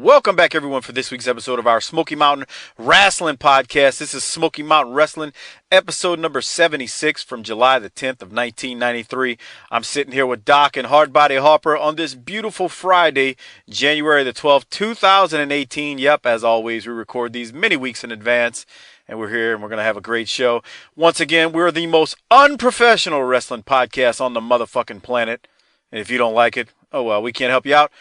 Welcome back, everyone, for this week's episode of our Smoky Mountain Wrestling Podcast. This is Smoky Mountain Wrestling, episode number 76 from July the 10th of 1993. I'm sitting here with Doc and Hardbody Harper on this beautiful Friday, January the 12th, 2018. Yep, as always, we record these many weeks in advance, and we're here, and we're going to have a great show. Once again, we're the most unprofessional wrestling podcast on the motherfucking planet, and if you don't like it, oh well, we can't help you out.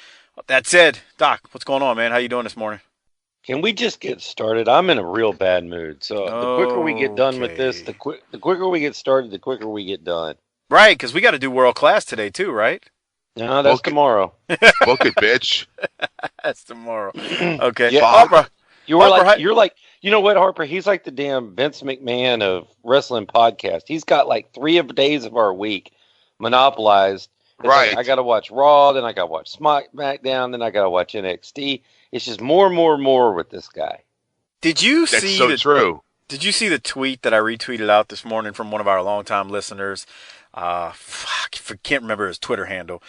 That said, Doc, what's going on, man? How you doing this morning? Can we just get started? I'm in a real bad mood. So the quicker we get done with this, the quicker we get started, the quicker we get done. Right, because we got to do world class today too, right? No, that's tomorrow. Book it, bitch. That's tomorrow. Okay. Yeah, Harper, you're like, you know what, Harper? He's like the damn Vince McMahon of wrestling podcast. He's got like 3 days of our week monopolized. It's Right. Like, I got to watch Raw, then I got to watch SmackDown, then I got to watch NXT. It's just more and more and more with this guy. did you That's see so true. Did you see the tweet that I retweeted out this morning from one of our longtime listeners? I can't remember his Twitter handle.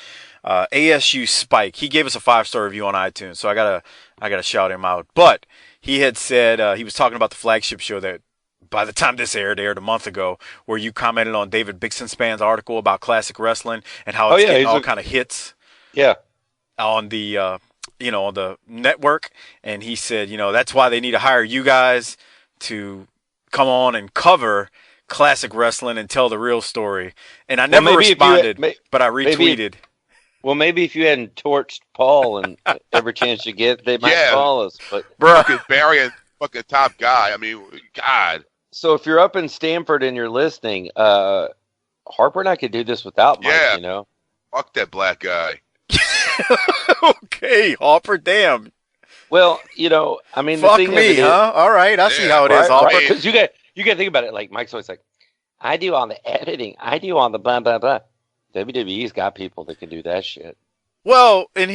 ASU Spike. He gave us a 5-star review on iTunes, so I gotta shout him out. But he had said he was talking about the flagship show that by the time this aired a month ago, where you commented on David Bixenspan's article about classic wrestling and how it's getting all kind of hits. Yeah. On the on the network, and he said, that's why they need to hire you guys to come on and cover classic wrestling and tell the real story. And I never responded, but I retweeted. Maybe if you hadn't torched Paul and every chance you get, they might call us. But Fucking Barry and fucking top guy. I mean, God. So if you're up in Stamford and you're listening, Harper and I could do this without Mike, Fuck that black guy. Okay, Harper, damn. Well, I mean, fuck the thing me, huh? All right, I see how it is, Harper. Because you got to think about it. Like Mike's always like, I do on the editing, I do on the blah blah blah. WWE's got people that can do that shit. Well, but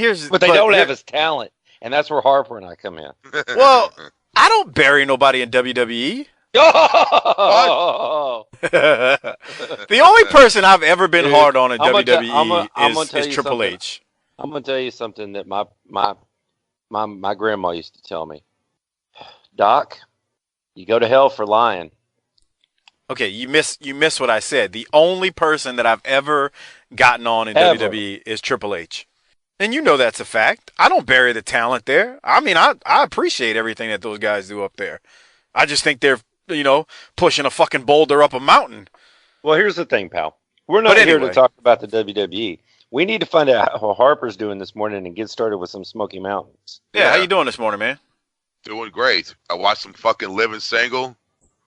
they don't have his talent, and that's where Harper and I come in. Well, I don't bury nobody in WWE. Oh! The only person I've ever been hard on in WWE is Triple H. I'm gonna tell you something that my grandma used to tell me. Doc, you go to hell for lying. Okay, you miss what I said. The only person that I've ever gotten on in WWE is Triple H. And you know that's a fact. I don't bury the talent there. I mean, I appreciate everything that those guys do up there. I just think they're, pushing a fucking boulder up a mountain. Well, here's the thing, pal. We're not here to talk about the WWE. We need to find out how Harper's doing this morning and get started with some Smoky Mountains. Yeah, how you doing this morning, man? Doing great. I watched some fucking Living Single,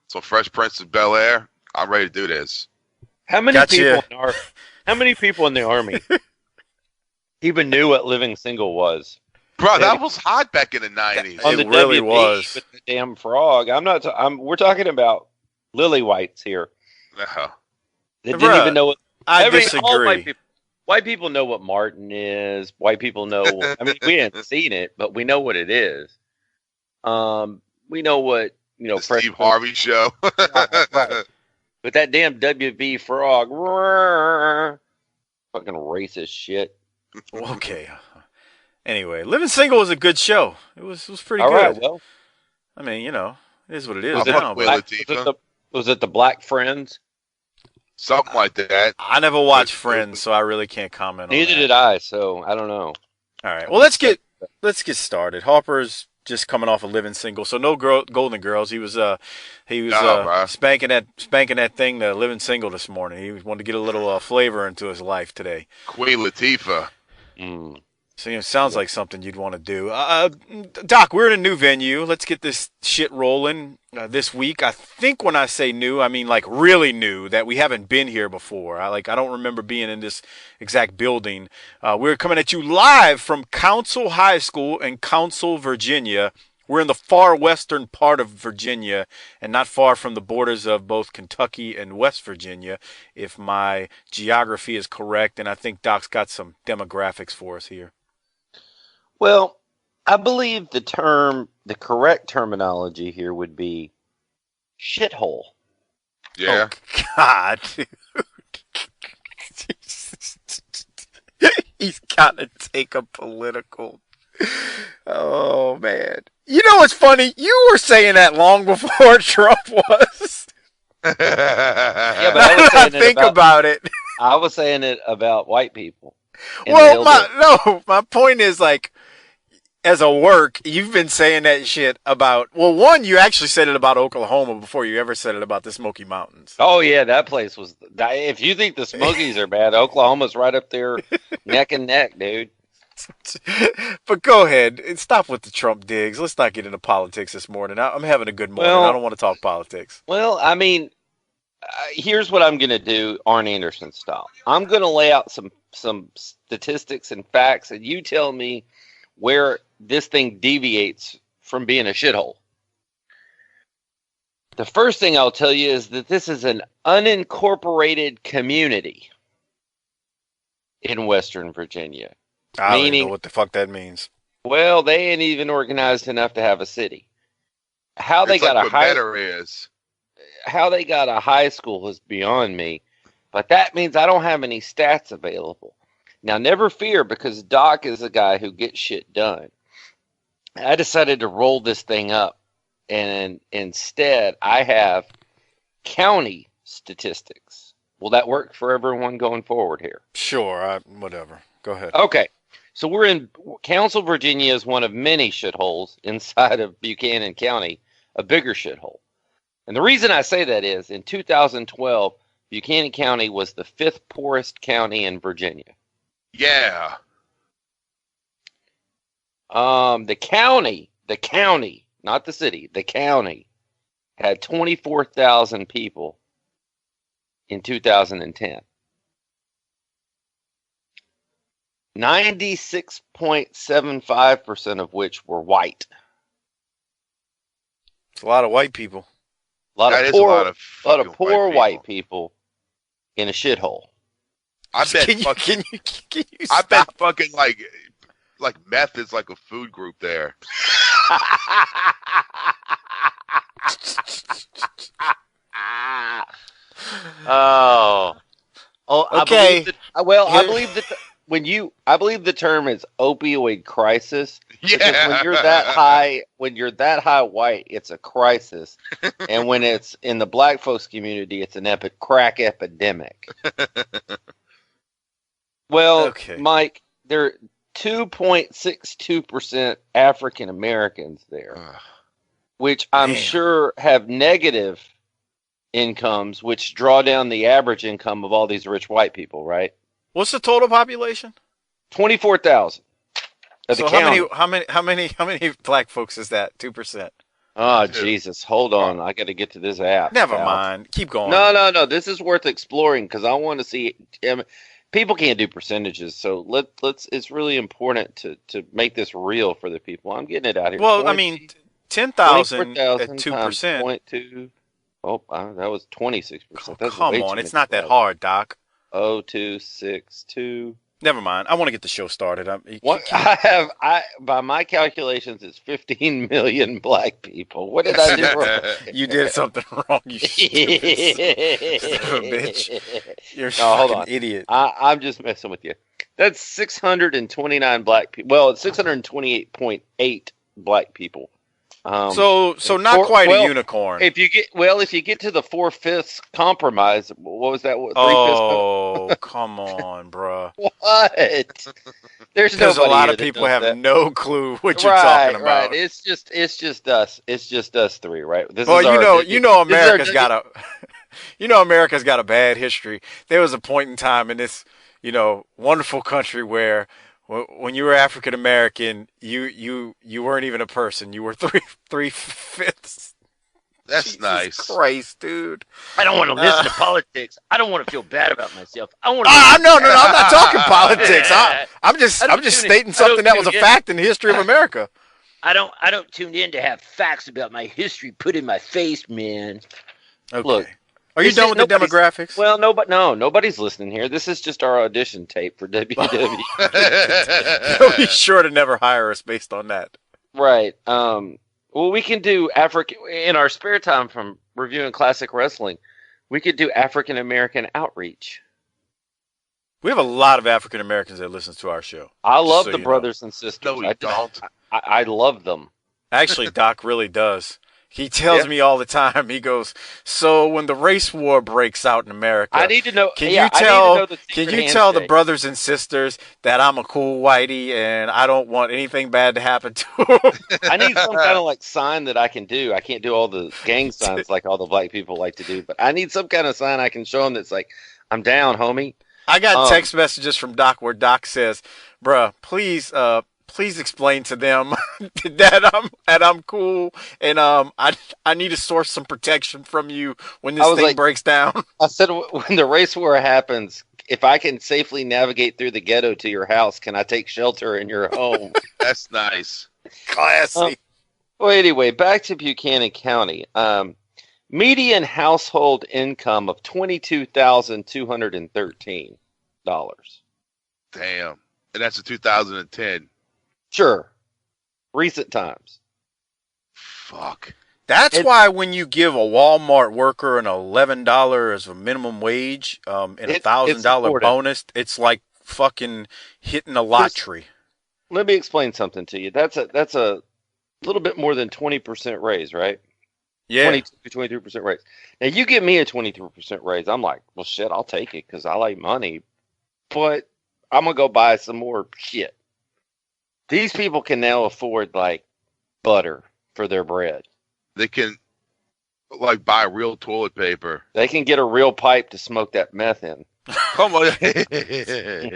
some Fresh Prince of Bel-Air. I'm ready to do this. How many people in the army even knew what Living Single was? Bro, that was hot back in the 90s. On the really WB was. With the damn frog. We're talking about lily whites here. No. They didn't even know what. I disagree. White people know what Martin is. White people know. I mean, we haven't seen it, but we know what it is. We know what the Steve Harvey show. Right. But that damn WB frog, fucking racist shit. Okay. Anyway, Living Single was a good show. It was pretty good. Right, well, I mean, it is what it is now. Was it the Black Friends? Something like that. I never watched Friends, so I really can't comment on that. Neither did I, so I don't know. All right. Well, let's get started. Harper's just coming off a Living Single, so no Golden Girls. He was spanking that thing, the Living Single this morning. He wanted to get a little flavor into his life today. Queen Latifah. So it sounds like something you'd want to do. Doc, we're in a new venue. Let's get this shit rolling this week. I think when I say new, I mean like really new, that we haven't been here before. I don't remember being in this exact building. We're coming at you live from Council High School in Council, Virginia. We're in the far western part of Virginia and not far from the borders of both Kentucky and West Virginia, if my geography is correct. And I think Doc's got some demographics for us here. Well, I believe the correct terminology here would be shithole. Yeah. Oh, God, dude. He's got to take a political. Oh, what's funny? You were saying that long before Trump was. Yeah, but Now that I think about it. I was saying it about white people. Well, my point is, like, as a work, you've been saying that shit about, well, one, you actually said it about Oklahoma before you ever said it about the Smoky Mountains. Oh, yeah, that place was, if you think the Smokies are bad, Oklahoma's right up there neck and neck, dude. But go ahead. Stop with the Trump digs. Let's not get into politics this morning. I'm having a good morning. I don't want to talk politics. Well, I mean, here's what I'm going to do, Arn Anderson style. I'm going to lay out some statistics and facts, and you tell me where this thing deviates from being a shithole. The first thing I'll tell you is that this is an unincorporated community in Western Virginia. I don't even know what the fuck that means. Well, they ain't even organized enough to have a city. How they got a high school is beyond me, but that means I don't have any stats available. Now, never fear, because Doc is a guy who gets shit done. I decided to roll this thing up, and instead I have county statistics. Will that work for everyone going forward here? Sure, whatever. Go ahead. Okay. So we're in Council, Virginia is one of many shitholes inside of Buchanan County, a bigger shithole. And the reason I say that is in 2012, Buchanan County was the 5th poorest county in Virginia. Yeah. The county, not the city, the county had 24,000 people in 2010. 96.75% of which were white. It's a lot of white people. A lot of poor white people in a shithole. I bet can you I stop? bet fucking like meth is like a food group there. Okay. I believe that I believe the term is opioid crisis. Yeah. When you're that high white, it's a crisis, and when it's in the black folks community, it's an crack epidemic. Well, okay. Mike, there are 2.62% African Americans there, which I'm sure have negative incomes, which draw down the average income of all these rich white people, right? What's the total population? 24,000. So how many black folks is that? 2%. Oh, Jesus. Hold on. I got to get to this app. Never mind. Keep going. No. This is worth exploring because I want to see. People can't do percentages, so let's. It's really important to make this real for the people. I'm getting it out here. Well, 10,000 at 2%. 0.2. Oh, that was 26%. Come on, it's not that hard, Doc. 0262. Never mind. I want to get the show started. By my calculations, it's 15 million black people. What did I do wrong? You did something wrong, you stupid son of a bitch. You're a fucking idiot. I'm just messing with you. That's 629 black people. Well, it's 628.8 black people. So not quite a unicorn. If you get to the 4/5 compromise, what was that? 3/5? Oh, come on, bruh. What? There's a lot of people have no clue what you're talking about. Right. It's just us. It's just us three, right? America's got a bad history. There was a point in time in this, wonderful country where when you were African American, you weren't even a person. You were 3/5. That's Jesus nice. Christ, dude. I don't want to listen to politics. I don't want to feel bad about myself. I want to. No. I'm not talking politics. I'm just stating something that was a fact in the history of America. I don't tune in to have facts about my history put in my face, man. Okay. Look. Are you done with the demographics? Well, nobody's listening here. This is just our audition tape for WWE. They'll be sure to never hire us based on that. Right. Well, we can do in our spare time from reviewing classic wrestling. We could do African American outreach. We have a lot of African Americans that listen to our show. I love the brothers and sisters. No, we don't. I love them. Actually, Doc really does. He tells Yeah. me all the time. He goes, "So when the race war breaks out in I America, need to know. can Yeah, you I need to know tell the can secret you tell the handshake. brothers and sisters that I'm a cool whitey and I don't want anything bad to happen to I need some kind of like sign that I can do. I can't do all the gang them?" signs like all the black people like to do, but I need some kind of sign I can show them that's like, I'm down, homie. I got Um, text messages from Doc where Doc says, "Bruh, please explain to them that I'm cool and I need to source some protection from you when I this was thing like, breaks down." I said, when the race war happens, if I can safely navigate through the ghetto to your house, can I take shelter in your home? That's nice. Classy. Well, anyway, back to Buchanan County. Median household income of $22,213. Damn. And that's in 2010. Sure, recent times. Fuck. That's It- why when you give a Walmart worker an $11 as a minimum wage, and a It's $1,000 important. bonus, it's like fucking hitting a lottery. Let me explain something to you. That's a little bit more than 20% raise, right? Yeah. 22 to 23% raise. Now you give me a 23% raise, I'm like, well, shit, I'll take it because I like money, but I'm gonna go buy some more shit. These people can now afford like butter for their bread. They can like buy real toilet paper. They can get a real pipe to smoke that meth in. Come on. Okay. Instead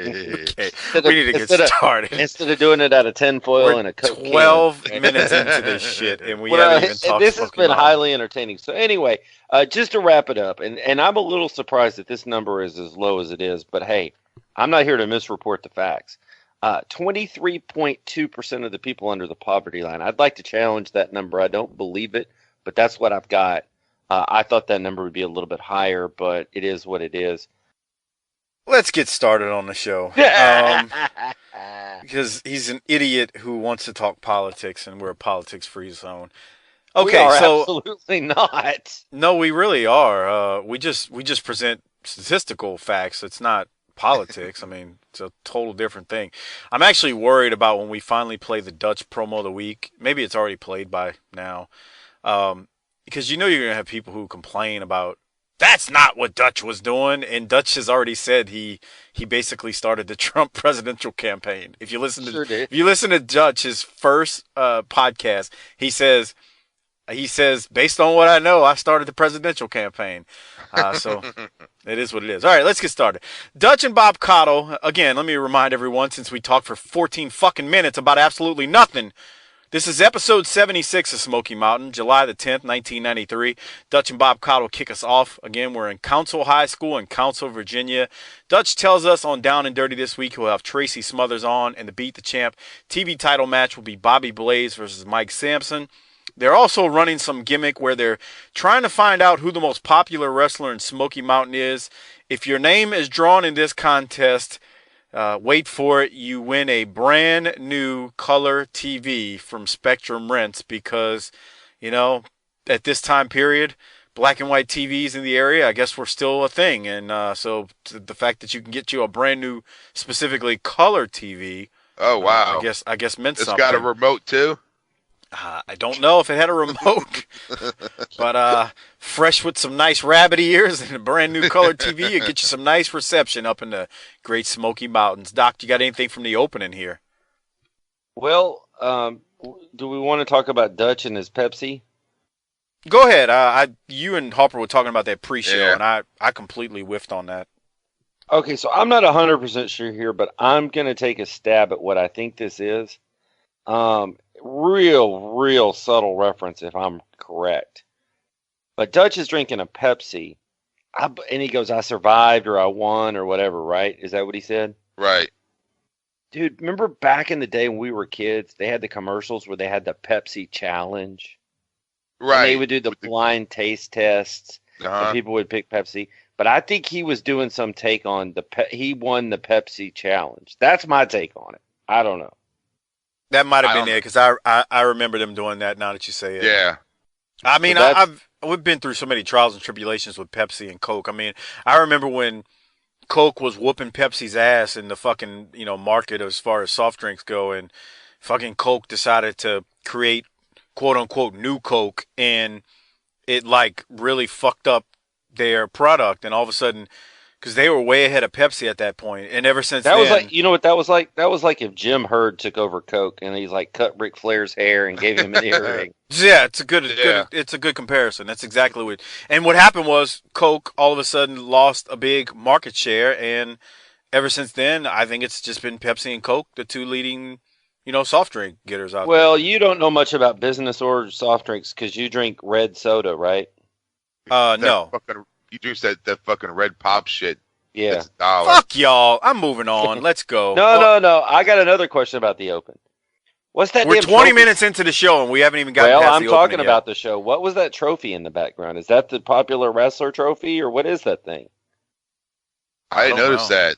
We need to get instead of- started. Instead of doing it out of tinfoil We're and a Coke can. 12 minutes into this shit, and we Well, haven't even talked this has Smoky been Mountain. highly entertaining. So anyway, just to wrap it up, and I'm a little surprised that this number is as low as it is, but hey, I'm not here to misreport the facts. 23.2% of the people under the poverty line. I'd like to challenge that number. I don't believe it, but that's what I've got. I thought that number would be a little bit higher, but it is what it is. Let's get started on the show. Because he's an idiot who wants to talk politics, and we're a politics-free zone. We Okay, are so absolutely not. no, we really are. We just present statistical facts. It's not politics. I mean, it's a total different thing. I'm actually worried about when we finally play the Dutch promo of the week. Maybe it's already played by now. Because you know you're gonna have people who complain about that's not what Dutch was doing, and Dutch has already said he basically started the Trump presidential campaign. If you listen to Sure did. if you listen to Dutch's first podcast, he says based on what I know, I started the presidential campaign. So it is what it is. All right, let's get started. Dutch and Bob Cottle. Again, let me remind everyone, since we talked for 14 fucking minutes about absolutely nothing. This is episode 76 of Smoky Mountain, July the 10th, 1993. Dutch and Bob Cottle kick us off. Again, we're in Council High School in Council, Virginia. Dutch tells us on Down and Dirty this week he'll have Tracy Smothers on, and the Beat the Champ TV title match will be Bobby Blaze versus Mike Sampson. They're also running some gimmick where they're trying to find out who the most popular wrestler in Smoky Mountain is. If your name is drawn in this contest, wait for it, you win a brand new color TV from Spectrum Rents because, you know, at this time period, black and white TVs in the area, I guess we're still a thing. And so the fact that you can get you a brand new, specifically color TV, Oh wow. I guess meant It's something. got a remote too. I don't know if it had a remote, but fresh with some nice rabbit ears and a brand new color TV, you get you some nice reception up in the Great Smoky Mountains. Doc, you got anything from the opening here? Well, do we want to talk about Dutch and his Pepsi? Go ahead. You and Harper were talking about that pre-show, Yeah. and I completely whiffed on that. Okay, so I'm not 100% sure here, but I'm going to take a stab at what I think this is. Real subtle reference if I'm correct. But Dutch is drinking a Pepsi, and he goes, I survived or I won or whatever, right? Is that what he said? Right. Dude, remember back in the day when we were kids, they had the commercials where they had the Pepsi challenge? And Right. they would do the blind taste tests, and Uh-huh. people would pick Pepsi. But I think he was doing some take on he won the Pepsi challenge. That's my take on it. I don't know. That might have I been don't- it because I remember them doing that. Now that you say it, Yeah. I mean, So we've been through so many trials and tribulations with Pepsi and Coke. I mean, I remember when Coke was whooping Pepsi's ass in the fucking, market as far as soft drinks go, and fucking Coke decided to create quote unquote new Coke, and it like really fucked up their product, and all of a sudden, because they were way ahead of Pepsi at that point, and ever since That was then, like, you know what that was like? That was like if Jim Hurd took over Coke and he's like cut Ric Flair's hair and gave him an earring. yeah, it's a good, Yeah. it's a good comparison. That's exactly what. And what happened was Coke all of a sudden lost a big market share, and ever since then, I think it's just been Pepsi and Coke, the two leading, soft drink getters out Well, you don't know much about business or soft drinks because you drink red soda, right? there. That No, you drink that fucking red pop shit. Yeah. That's $1. fuck y'all. I'm moving on. Let's go. No. I got another question about the Open. What's that? We're damn 20 trophy? minutes into the show, and we haven't even gotten Well, past I'm the talking opening about yet. the show. What was that trophy in the background? Is that the popular wrestler trophy, or what is that thing? I didn't don't notice know. that.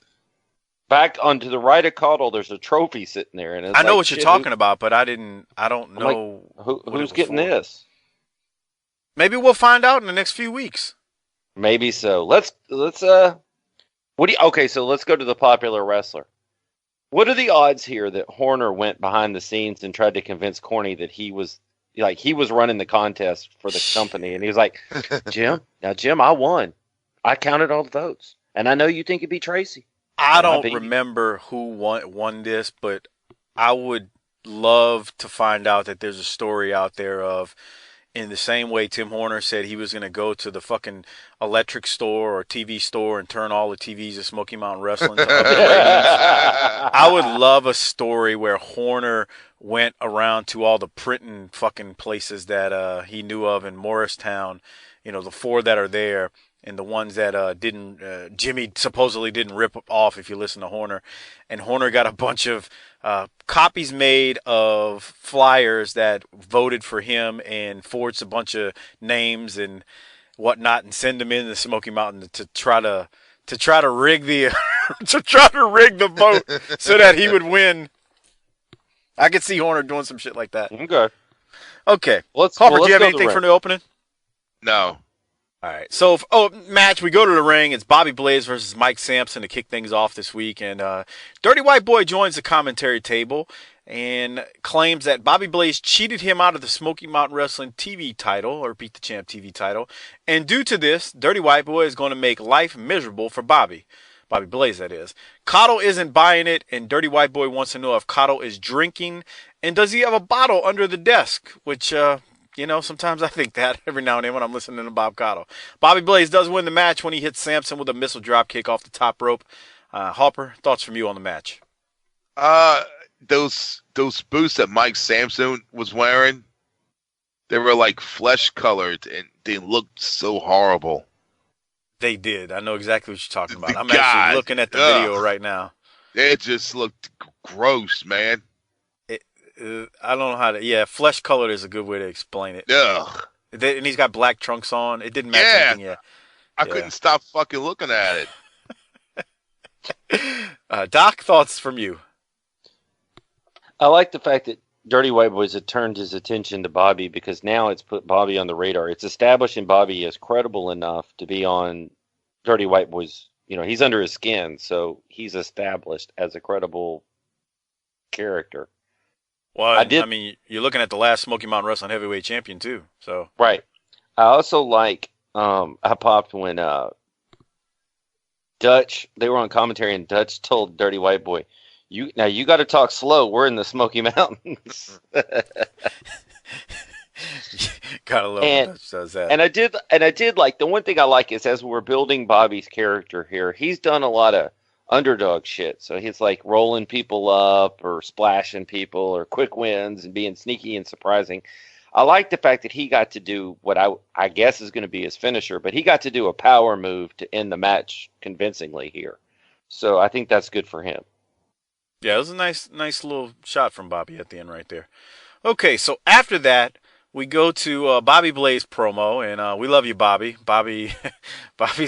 Back onto the right of Caudle, there's a trophy sitting there, and it's I know like, what you're shit, talking about, but I don't I'm know. like, what it who's was getting for. this? Maybe we'll find out in the next few weeks. Maybe so. Let's okay, so let's go to the popular wrestler. What are the odds here that Horner went behind the scenes and tried to convince Corny that he was running the contest for the company, and he was like, Jim, I won. I counted all the votes, and I know you think it'd be Tracy. I I don't bet you- remember who won this, but I would love to find out that there's a story out there of, in the same way Tim Horner said he was going to go to the fucking electric store or TV store and turn all the TVs of Smoky Mountain Wrestling to up the ratings. I would love a story where Horner went around to all the printing fucking places that he knew of in Morristown, the 4 that are there, and the ones that didn't, Jimmy supposedly didn't rip off if you listen to Horner. And Horner got a bunch of copies made of flyers that voted for him and forged a bunch of names and whatnot and send them in the Smoky Mountain to try to rig the rig the vote so that he would win. I could see Horner doing some shit like that. Okay. Okay. Let's Harper, do you have go to anything the for ring. the opening? No. All right. So, match. We go to the ring. It's Bobby Blaze versus Mike Sampson to kick things off this week. And Dirty White Boy joins the commentary table and claims that Bobby Blaze cheated him out of the Smoky Mountain Wrestling TV title, or Beat the Champ TV title. And due to this, Dirty White Boy is going to make life miserable for Bobby. Bobby Blaze, that is. Cottle isn't buying it, and Dirty White Boy wants to know if Cottle is drinking, and does he have a bottle under the desk, which, sometimes I think that every now and then when I'm listening to Bob Cottle. Bobby Blaze does win the match when he hits Sampson with a missile drop kick off the top rope. Hopper, thoughts from you on the match? Those boots that Mike Sampson was wearing, they were like flesh colored and they looked so horrible. They did. I know exactly what you're talking about. I'm God, actually looking at the ugh. video right now. It just looked gross, man. I don't know how to. Yeah, flesh colored is a good way to explain it. Ugh. And he's got black trunks on. It didn't match Yeah. anything yet. I Yeah. couldn't stop fucking looking at it. Doc, thoughts from you? I like the fact that Dirty White Boys had turned his attention to Bobby because now it's put Bobby on the radar. It's establishing Bobby as credible enough to be on Dirty White Boys. He's under his skin, so he's established as a credible character. Well, I did- I mean, you're looking at the last Smoky Mountain Wrestling heavyweight champion too. So Right. I also like, I popped when Dutch, they were on commentary and Dutch told Dirty White Boy, you got to talk slow. We're in the Smoky Mountains. gotta love And- when Dutch does that. And I did like, the one thing I like is as we're building Bobby's character here, he's done a lot of underdog shit. So he's like rolling people up or splashing people or quick wins and being sneaky and surprising. I like the fact that he got to do what I guess is going to be his finisher, but he got to do a power move to end the match convincingly here. So I think that's good for him. Yeah, it was a nice little shot from Bobby at the end right there. Okay, so after that, we go to Bobby Blaze promo, and we love you, Bobby. Bobby's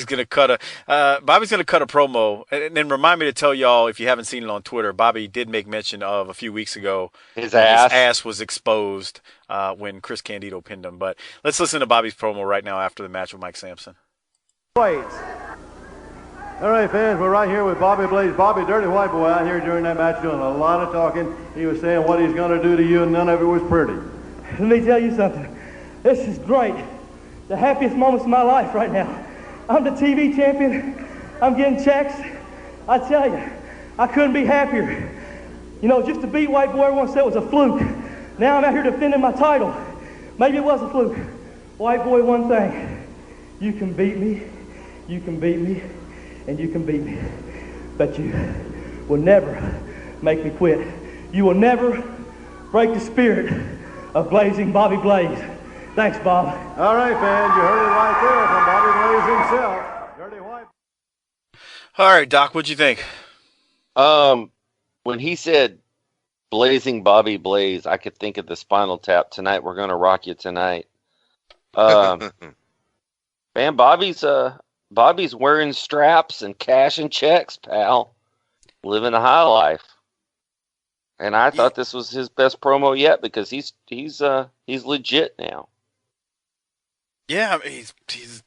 gonna cut a promo, and then remind me to tell y'all if you haven't seen it on Twitter. Bobby did make mention of a few weeks ago His when ass. his ass was exposed when Chris Candido pinned him. But let's listen to Bobby's promo right now after the match with Mike Sampson. Blaze. All right, fans, we're right here with Bobby Blaze. Bobby Dirty White Boy out here during that match doing a lot of talking. He was saying what he's going to do to you, and none of it was pretty. Let me tell you something. This is great. The happiest moments of my life right now. I'm the TV champion. I'm getting checks. I tell you, I couldn't be happier. You know, just to beat White Boy, everyone said it was a fluke. Now I'm out here defending my title. Maybe it was a fluke. White Boy, one thing. You can beat me, you can beat me, and you can beat me. But you will never make me quit. You will never break the spirit of Blazing Bobby Blaze. Thanks, Bob. All right, fans, you heard it right there from Bobby Blaze himself. Dirty White. All right, Doc, what'd you think? When he said Blazing Bobby Blaze, I could think of the Spinal Tap. Tonight we're gonna rock you tonight. Man, Bobby's wearing straps and cashing checks, pal. Living a high life. And I thought this was his best promo yet because he's legit now. Yeah, I mean, he's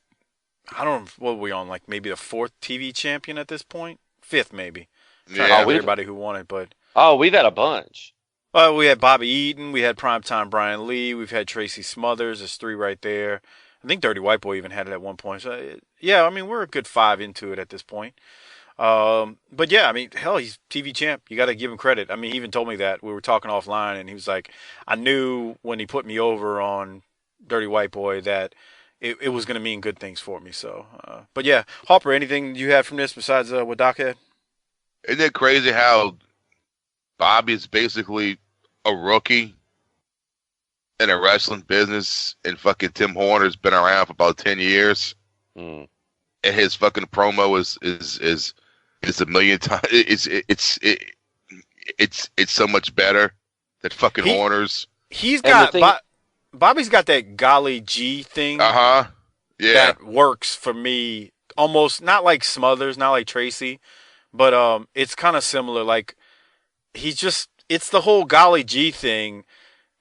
I don't know, what are we on, like maybe the 4th TV champion at this point? 5th maybe. Yeah, everybody who won it, but we've had a bunch. We had Bobby Eaton, we had Primetime Brian Lee, we've had Tracy Smothers. There's 3 right there. I think Dirty White Boy even had it at one point. So yeah, I mean we're a good 5 into it at this point. But yeah, I mean, hell, he's TV champ. You got to give him credit. I mean, he even told me that. We were talking offline, and he was like, I knew when he put me over on Dirty White Boy that it was going to mean good things for me. So, but yeah, Harper, anything you had from this besides what Doc had? Isn't it crazy how Bobby's basically a rookie in a wrestling business, and fucking Tim Horner's been around for about 10 years, and his fucking promo is a million times. It's so much better than fucking Horner's. He's got Bobby's got that golly gee thing. Yeah. That works for me. Almost not like Smothers, not like Tracy, but it's kind of similar. Like it's the whole golly gee thing.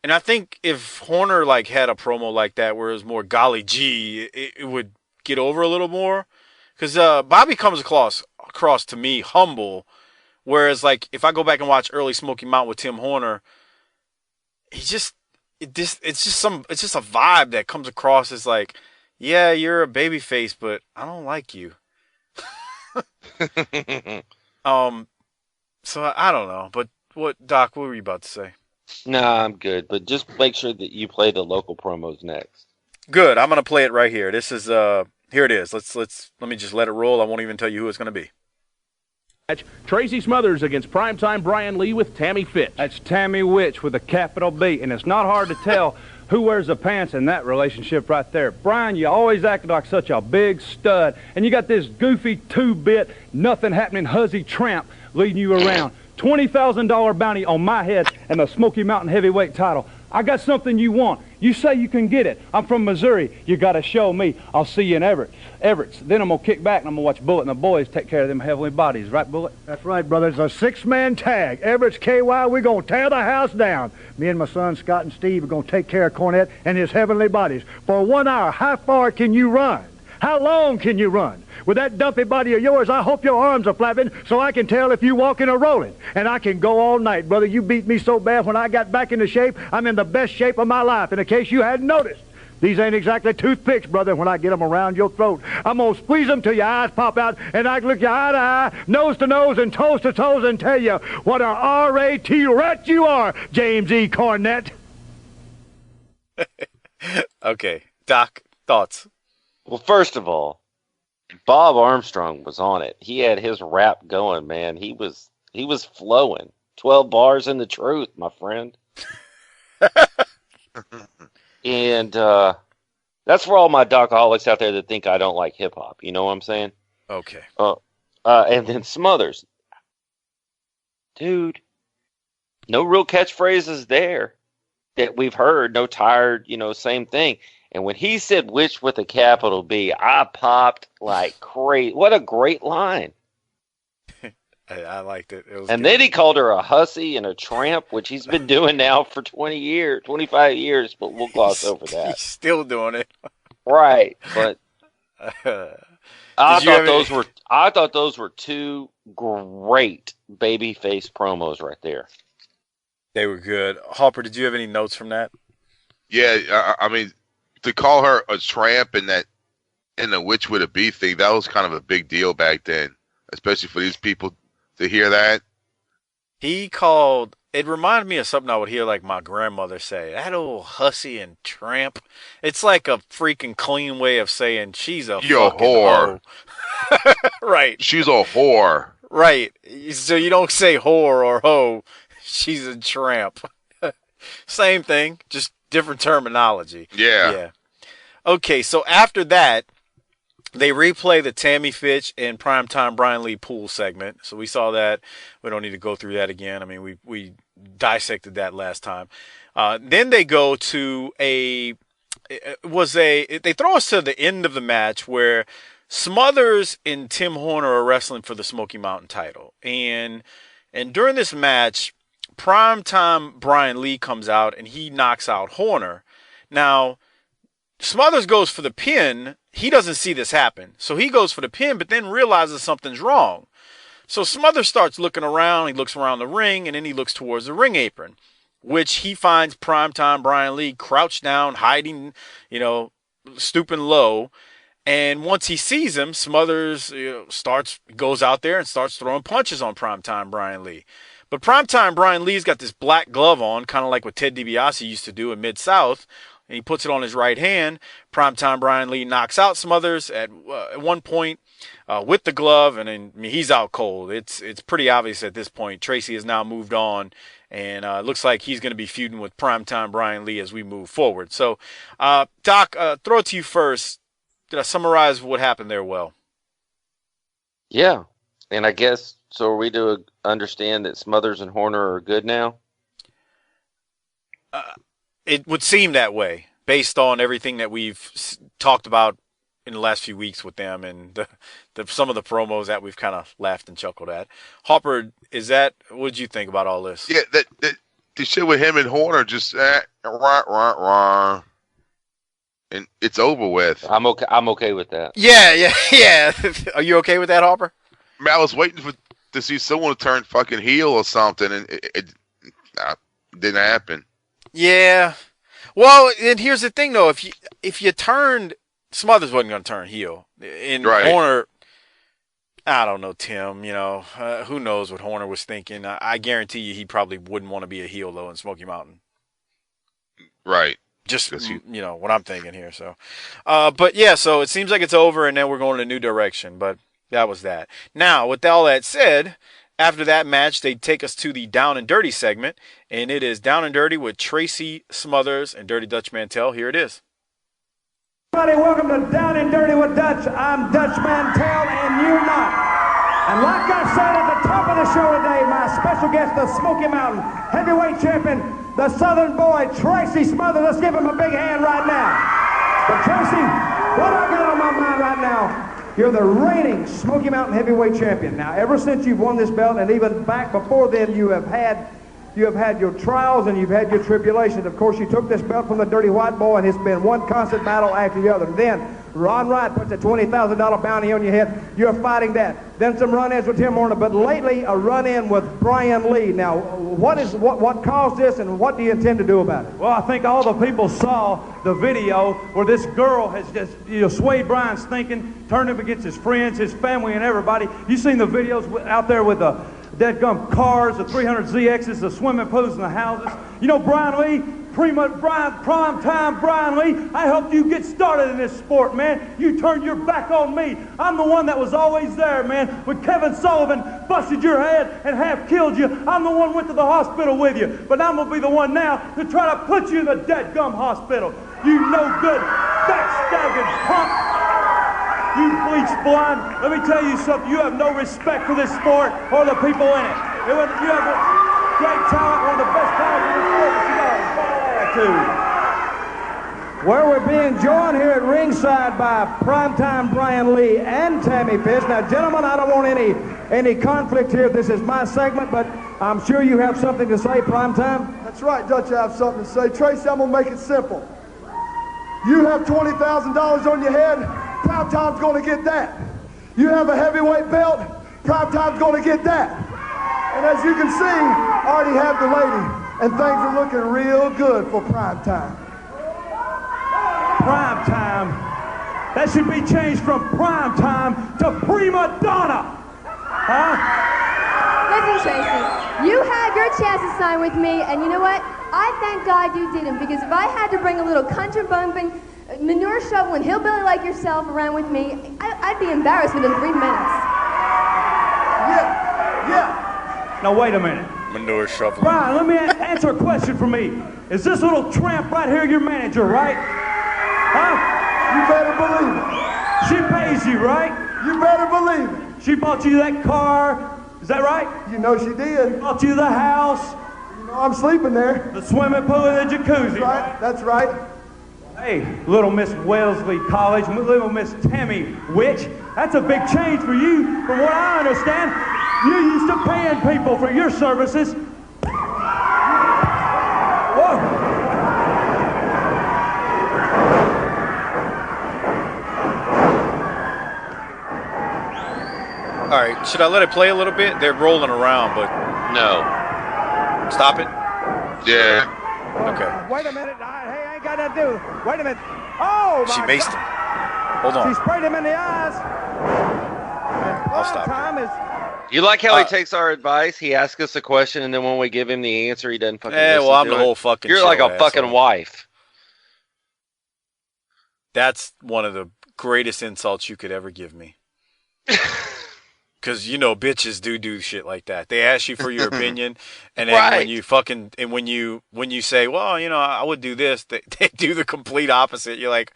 And I think if Horner like had a promo like that where it was more golly gee, it would get over a little more. Because Bobby comes across to me humble, whereas like if I go back and watch early Smoky Mountain with Tim Horner, it's just a vibe that comes across as like, yeah, you're a baby face, but I don't like you. So I don't know, but Doc, what were you about to say? Nah, I'm good, but just make sure that you play the local promos next. Good. I'm gonna play it right here. This is here it is. Let me just let it roll. I won't even tell you who it's gonna be. Tracy Smothers against Primetime Brian Lee with Tammy Fitch. That's Tammy Witch with a capital B, and it's not hard to tell who wears the pants in that relationship right there. Brian, you always acted like such a big stud, and you got this goofy 2-bit, nothing happening huzzy tramp leading you around. $20,000 bounty on my head and the Smoky Mountain heavyweight title. I got something you want. You say you can get it. I'm from Missouri. You got to show me. I'll see you in Everett's. Then I'm going to kick back and I'm going to watch Bullet and the boys take care of them heavenly bodies. Right, Bullet? That's right, brother. It's a 6-man tag. Everett's KY, we're going to tear the house down. Me and my son, Scott and Steve, are going to take care of Cornette and his heavenly bodies. For 1 hour, how far can you run? How long can you run? With that dumpy body of yours, I hope your arms are flapping so I can tell if you walking or rolling. And I can go all night, brother. You beat me so bad when I got back into shape, I'm in the best shape of my life, in case you hadn't noticed. These ain't exactly toothpicks, brother, when I get them around your throat. I'm going to squeeze them till your eyes pop out, and I can look you eye to eye, nose to nose, and toes to toes and tell you what a R.A.T. rat you are, James E. Cornette. Okay. Doc, thoughts? Well, first of all, Bob Armstrong was on it. He had his rap going, man. He was flowing. 12 bars in the truth, my friend. And that's for all my docaholics out there that think I don't like hip hop. You know what I'm saying? Okay. And then Smothers. Dude, no real catchphrases there that we've heard. No tired, same thing. And when he said "witch" with a capital B, I popped like crazy. What a great line. I liked it. And then he called her a hussy and a tramp, which he's been doing now for 25 years, but we'll gloss over that. He's still doing it. Right. But I thought those were 2 great babyface promos right there. They were good. Hopper, did you have any notes from that? Yeah, I mean, to call her a tramp in the Which Would It Be thing, that was kind of a big deal back then, especially for these people to hear that. It reminded me of something I would hear like my grandmother say, that old hussy and tramp. It's like a freaking clean way of saying she's a You're a fucking whore. hoe. Right. She's a whore. Right. So you don't say whore or hoe. She's a tramp. Same thing, just different terminology. Yeah. Okay, so after that, they replay the Tammy Fitch and Primetime Brian Lee pool segment. So we saw that. We don't need to go through that again. I mean, we dissected that last time. Then they go to they throw us to the end of the match where Smothers and Tim Horner are wrestling for the Smoky Mountain title. And during this match, Primetime Brian Lee comes out and he knocks out Horner. Now, Smothers goes for the pin. He doesn't see this happen. So he goes for the pin, but then realizes something's wrong. So Smothers starts looking around. He looks around the ring, and then he looks towards the ring apron, which he finds Primetime Brian Lee crouched down, hiding, stooping low. And once he sees him, Smothers goes out there and starts throwing punches on Primetime Brian Lee. But Primetime Brian Lee's got this black glove on, kind of like what Ted DiBiase used to do in Mid-South. And he puts it on his right hand. Primetime Brian Lee knocks out Smothers at one point with the glove, and then he's out cold. It's pretty obvious at this point. Tracy has now moved on, and it looks like he's going to be feuding with Primetime Brian Lee as we move forward. So, Doc, throw it to you first. Did I summarize what happened there well? Yeah, and I guess, so are we to understand that Smothers and Horner are good now? It would seem that way based on everything that we've talked about in the last few weeks with them and some of the promos that we've kind of laughed and chuckled at. Hopper, what did you think about all this? Yeah, the shit with him and Horner just and it's over with. I'm okay with that. Yeah. Are you okay with that, Hopper? I mean, I was waiting to see someone turn fucking heel or something, and it didn't happen. Yeah. Well, and here's the thing, though. If you turned, Smothers wasn't going to turn heel. And right. Horner, I don't know, Tim. Who knows what Horner was thinking. I guarantee you he probably wouldn't want to be a heel, though, in Smoky Mountain. Right. Just, what I'm thinking here. So, but yeah, so it seems like it's over, and then we're going in a new direction. But that was that. Now, with all that said, after that match, they take us to the Down and Dirty segment, and it is Down and Dirty with Tracy Smothers and Dirty Dutch Mantel. Here it is. Everybody, welcome to Down and Dirty with Dutch. I'm Dutch Mantel, and you're not. And like I said at the top of the show today, my special guest, the Smoky Mountain heavyweight champion, the Southern boy, Tracy Smothers. Let's give him a big hand right now. But Tracy, what I got on my mind right now, you're the reigning Smoky Mountain heavyweight champion. Now, ever since you've won this belt, and even back before then, you have had your trials and you've had your tribulations. Of course, you took this belt from the Dirty White Boy, and it's been one constant battle after the other. And then Ron Wright puts a $20,000 bounty on your head. You're fighting that. Then some run-ins with Tim Horner, but lately a run-in with Brian Lee. Now, what caused this, and what do you intend to do about it? Well, I think all the people saw the video where this girl has just, swayed Brian's thinking, turned him against his friends, his family, and everybody. You've seen the videos out there with the dead-gum cars, the 300ZXs, the swimming pools, and the houses. Brian Lee, Primetime Brian Lee, I helped you get started in this sport, man. You turned your back on me. I'm the one that was always there, man. When Kevin Sullivan busted your head and half killed you, I'm the one went to the hospital with you. But I'm going to be the one now to try to put you in the dead-gum hospital. You no good, backstabbing punk. You bleach blonde. Let me tell you something. You have no respect for this sport or the people in it. You have a great talent, one of the best talents in the sport, but you got a bad attitude. Well, we're being joined here at ringside by Primetime Brian Lee and Tammy Fitch. Now, gentlemen, I don't want any conflict here. This is my segment, but I'm sure you have something to say, Primetime. That's right, Dutch, I have something to say. Tracy, I'm going to make it simple. You have $20,000 on your head, Primetime's going to get that. You have a heavyweight belt, Primetime's going to get that. And as you can see, I already have the lady, and things are looking real good for Primetime. prime time. That should be changed from prime time to prima donna. Huh? Listen, Tracy, you had your chance to sign with me, and you know what? I thank God you didn't, because if I had to bring a little country bumping, manure shoveling hillbilly like yourself around with me, I'd be embarrassed within 3 minutes. Yeah. Now, wait a minute. Manure shoveling. Brian, let me answer a question for me. Is this little tramp right here your manager, right? Huh? You better believe it. She pays you, right? You better believe it. She bought you that car. Is that right? You know she did. Bought you the house. You know I'm sleeping there. The swimming pool and the jacuzzi. That's right. Hey, little Miss Wellesley College, little Miss Tammy Witch. That's a big change for you. From what I understand, you're used to paying people for your services. Whoa. All right, should I let it play a little bit? They're rolling around, but no. Stop it. Yeah. Okay. Wait a minute. Hey, I ain't got nothing to do. Wait a minute. Oh, my She maced him. Hold on. She sprayed him in the eyes. I'll stop. You like how he takes our advice? He asks us a question, and then when we give him the answer, he doesn't fucking listen well, I'm to the it. whole fucking You're show, like a asshole. fucking wife. That's one of the greatest insults you could ever give me. Because, you know, bitches do shit like that. They ask you for your opinion, and then Right. when you fucking, and when you say, well, you know, I would do this, they do the complete opposite. You're like,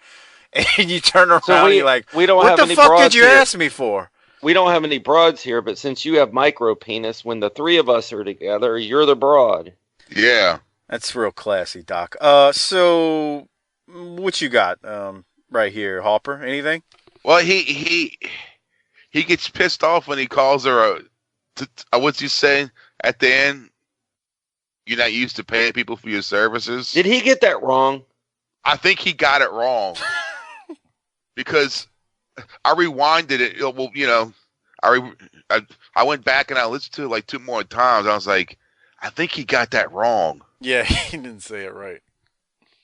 and you turn around and you're like, we don't what have the any fuck broads did you here. ask me for? We don't have any broads here, but since you have micro penis, when the three of us are together, you're the broad. Yeah. That's real classy, Doc. So what you got right here, Hopper? Anything? Well, he gets pissed off when he calls her what's he saying at the end? You're not used to paying people for your services. Did he get that wrong? I think he got it wrong. Because I rewinded it. Well, you know, I went back and I listened to it like 2 more times. I was like, I think he got that wrong. Yeah, he didn't say it right.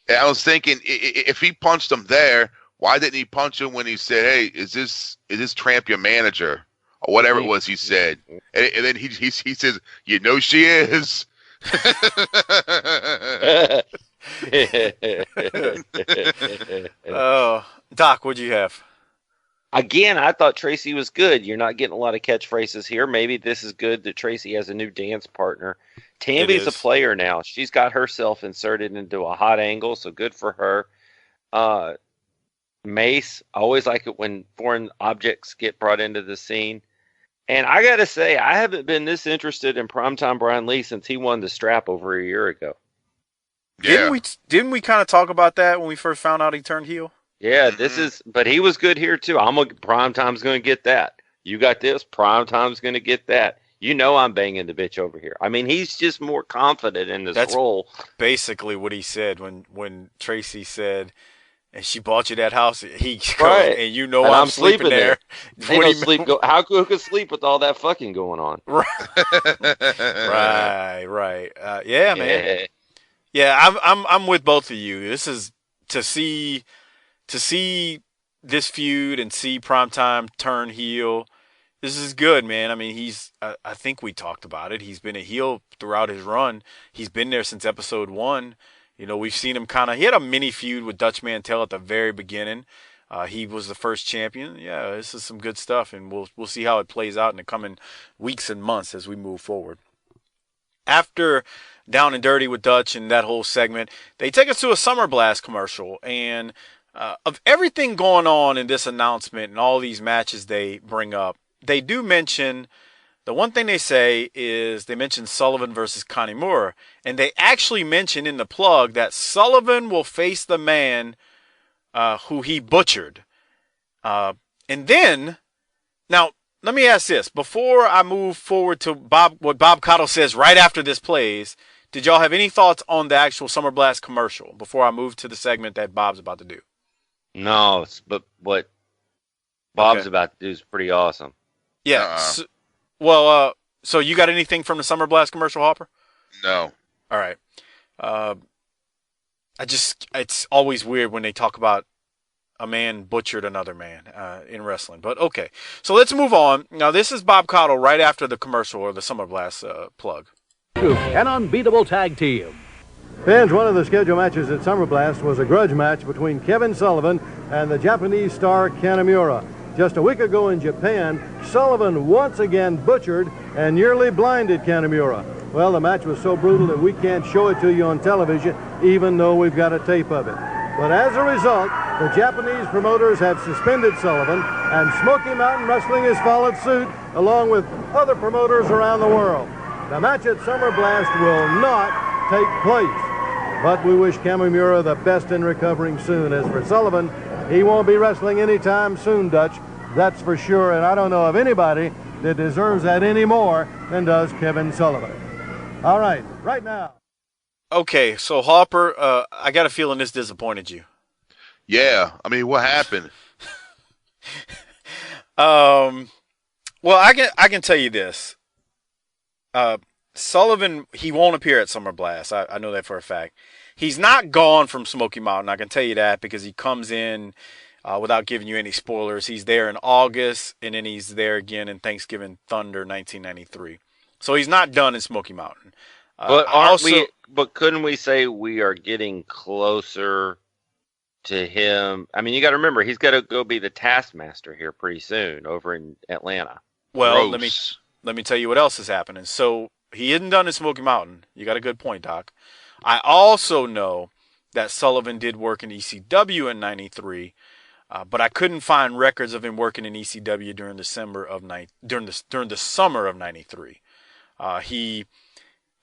And I was thinking, if he punched him there, why didn't he punch him when he said, "Hey, is this Tramp your manager?" or whatever it was he said? And then he says, "You know she is." Doc, what'd you have? Again, I thought Tracy was good. You're not getting a lot of catchphrases here. Maybe this is good that Tracy has a new dance partner. Tammy's a player now. She's got herself inserted into a hot angle, so good for her. Mace, I always like it when foreign objects get brought into the scene. And I got to say, I haven't been this interested in Primetime Brian Lee since he won the strap over a year ago. Yeah. Didn't we kind of talk about that when we first found out he turned heel? Yeah, but he was good here too. Primetime's going to get that. You got this, Primetime's going to get that. You know I'm banging the bitch over here. I mean, he's just more confident in this role. Basically what he said when Tracy said, and she bought you that house, he goes, Right. and you know And I'm sleeping there. Ain't no sleep who could sleep with all that fucking going on? Right. Yeah, man. Yeah, I'm with both of you. This is to see this feud and see Primetime turn heel. This is good, man. I mean, I think we talked about it. He's been a heel throughout his run. He's been there since episode 1. You know, we've seen him he had a mini feud with Dutch Mantel at the very beginning. He was the first champion. Yeah, this is some good stuff, and we'll see how it plays out in the coming weeks and months as we move forward. After Down and Dirty with Dutch and that whole segment, they take us to a Summer Blast commercial, and of everything going on in this announcement and all these matches they bring up, they do mention, the one thing they say is they mention Sullivan versus Connie Moore, and they actually mention in the plug that Sullivan will face the man who he butchered. And then, now, let me ask this. Before I move forward to what Bob Cottle says right after this plays, did y'all have any thoughts on the actual Summer Blast commercial before I move to the segment that Bob's about to do? No, but what Bob's about to do is pretty awesome. Yeah. So you got anything from the Summer Blast commercial, Hopper? No. All right. It's always weird when they talk about a man butchered another man in wrestling. But okay, so let's move on. Now this is Bob Caudle right after the commercial or the Summer Blast plug. An unbeatable tag team. Fans, one of the scheduled matches at Summer Blast was a grudge match between Kevin Sullivan and the Japanese star Kanemaru. Just a week ago in Japan, Sullivan once again butchered and nearly blinded Kanemaru. Well, the match was so brutal that we can't show it to you on television, even though we've got a tape of it. But as a result, the Japanese promoters have suspended Sullivan, and Smoky Mountain Wrestling has followed suit, along with other promoters around the world. The match at Summer Blast will not take place. But we wish Kanemaru the best in recovering soon. As for Sullivan, he won't be wrestling anytime soon, Dutch. That's for sure, and I don't know of anybody that deserves that any more than does Kevin Sullivan. All right now. Okay, so Harper, I got a feeling this disappointed you. Yeah, I mean, what happened? Well, I can tell you this. Sullivan, he won't appear at Summer Blast. I know that for a fact. He's not gone from Smoky Mountain. I can tell you that because he comes in without giving you any spoilers. He's there in August, and then he's there again in Thanksgiving Thunder 1993. So he's not done in Smoky Mountain. But couldn't we say we are getting closer to him? I mean, you got to remember, he's got to go be the Taskmaster here pretty soon over in Atlanta. Well, Gross. let me tell you what else is happening. So he isn't done in Smoky Mountain. You got a good point, Doc. I also know that Sullivan did work in ECW in '93, but I couldn't find records of him working in ECW during the summer of '93.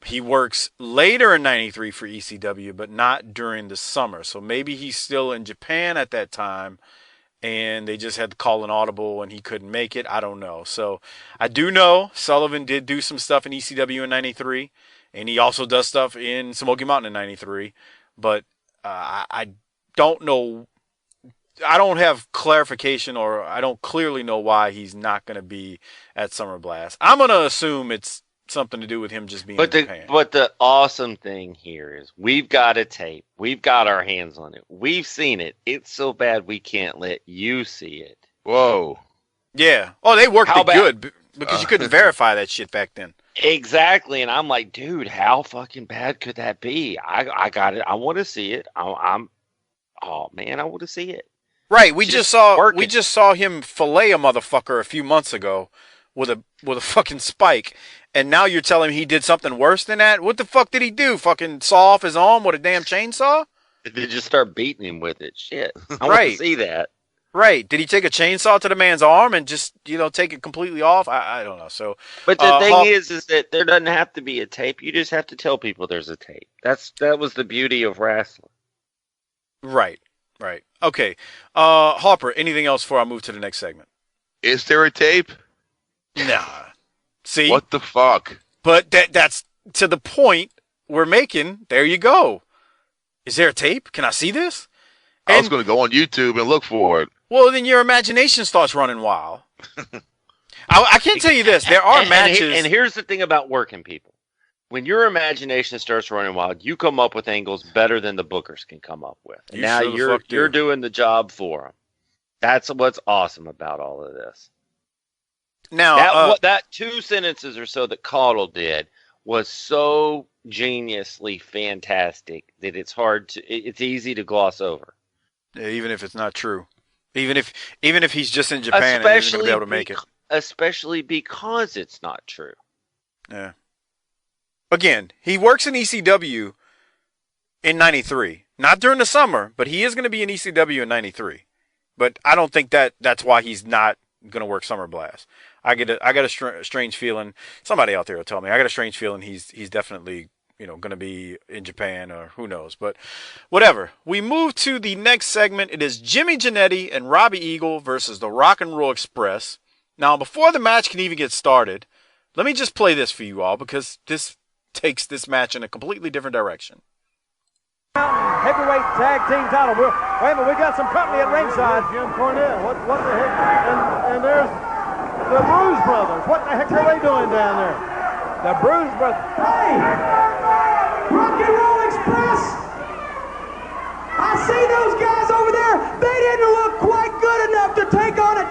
He works later in '93 for ECW, but not during the summer. So maybe he's still in Japan at that time, and they just had to call an audible and he couldn't make it. I don't know. So I do know Sullivan did do some stuff in ECW in '93, and he also does stuff in Smoky Mountain in '93. But I don't know. I don't have clarification, or I don't clearly know why he's not going to be at Summer Blast. I'm going to assume it's something to do with him just being in Japan. But the awesome thing here is we've got a tape. We've got our hands on it. We've seen it. It's so bad we can't let you see it. Whoa. Yeah. Oh, they worked it good because you couldn't verify that shit back then. Exactly. And I'm like, dude, how fucking bad could that be? I got it. I want to see it. Oh man, I want to see it. Right. We just saw him fillet a motherfucker a few months ago with a fucking spike. And now you're telling me he did something worse than that? What the fuck did he do? Fucking saw off his arm with a damn chainsaw? They just start beating him with it. Shit. I want to see that. Right. Did he take a chainsaw to the man's arm and just, take it completely off? I don't know. So, but the thing is that there doesn't have to be a tape. You just have to tell people there's a tape. That was the beauty of wrestling. Right. Okay. Harper, anything else before I move to the next segment? Is there a tape? Nah. See? What the fuck? But that's to the point we're making. There you go. Is there a tape? Can I see this? I was going to go on YouTube and look for it. Well, then your imagination starts running wild. I can't tell you this. There are matches. And here's the thing about working people. When your imagination starts running wild, you come up with angles better than the bookers can come up with. And now you're doing the job for them. That's what's awesome about all of this. Now, that 2 sentences or so that Caudle did was so geniusly fantastic that it's easy to gloss over. Yeah, even if it's not true. Even if he's just in Japan and he's going to be able to make it. Especially because it's not true. Yeah. Again, he works in ECW in '93. Not during the summer, but he is going to be in ECW in '93. But I don't think that's why he's not going to work Summer Blast. I got a strange feeling. Somebody out there will tell me. I got a strange feeling he's definitely going to be in Japan, or who knows. But whatever. We move to the next segment. It is Jimmy Jannetty and Robbie Eagle versus the Rock and Roll Express. Now, before the match can even get started, let me just play this for you all, because this takes this match in a completely different direction. Heavyweight tag team title. Wait a minute, we got some company at ringside. Jim Cornette. What the heck? And there's the Bruise Brothers. What the heck are they doing down there? The Bruise Brothers. Hey! Rock and Roll Express! I see those guys over there. They didn't look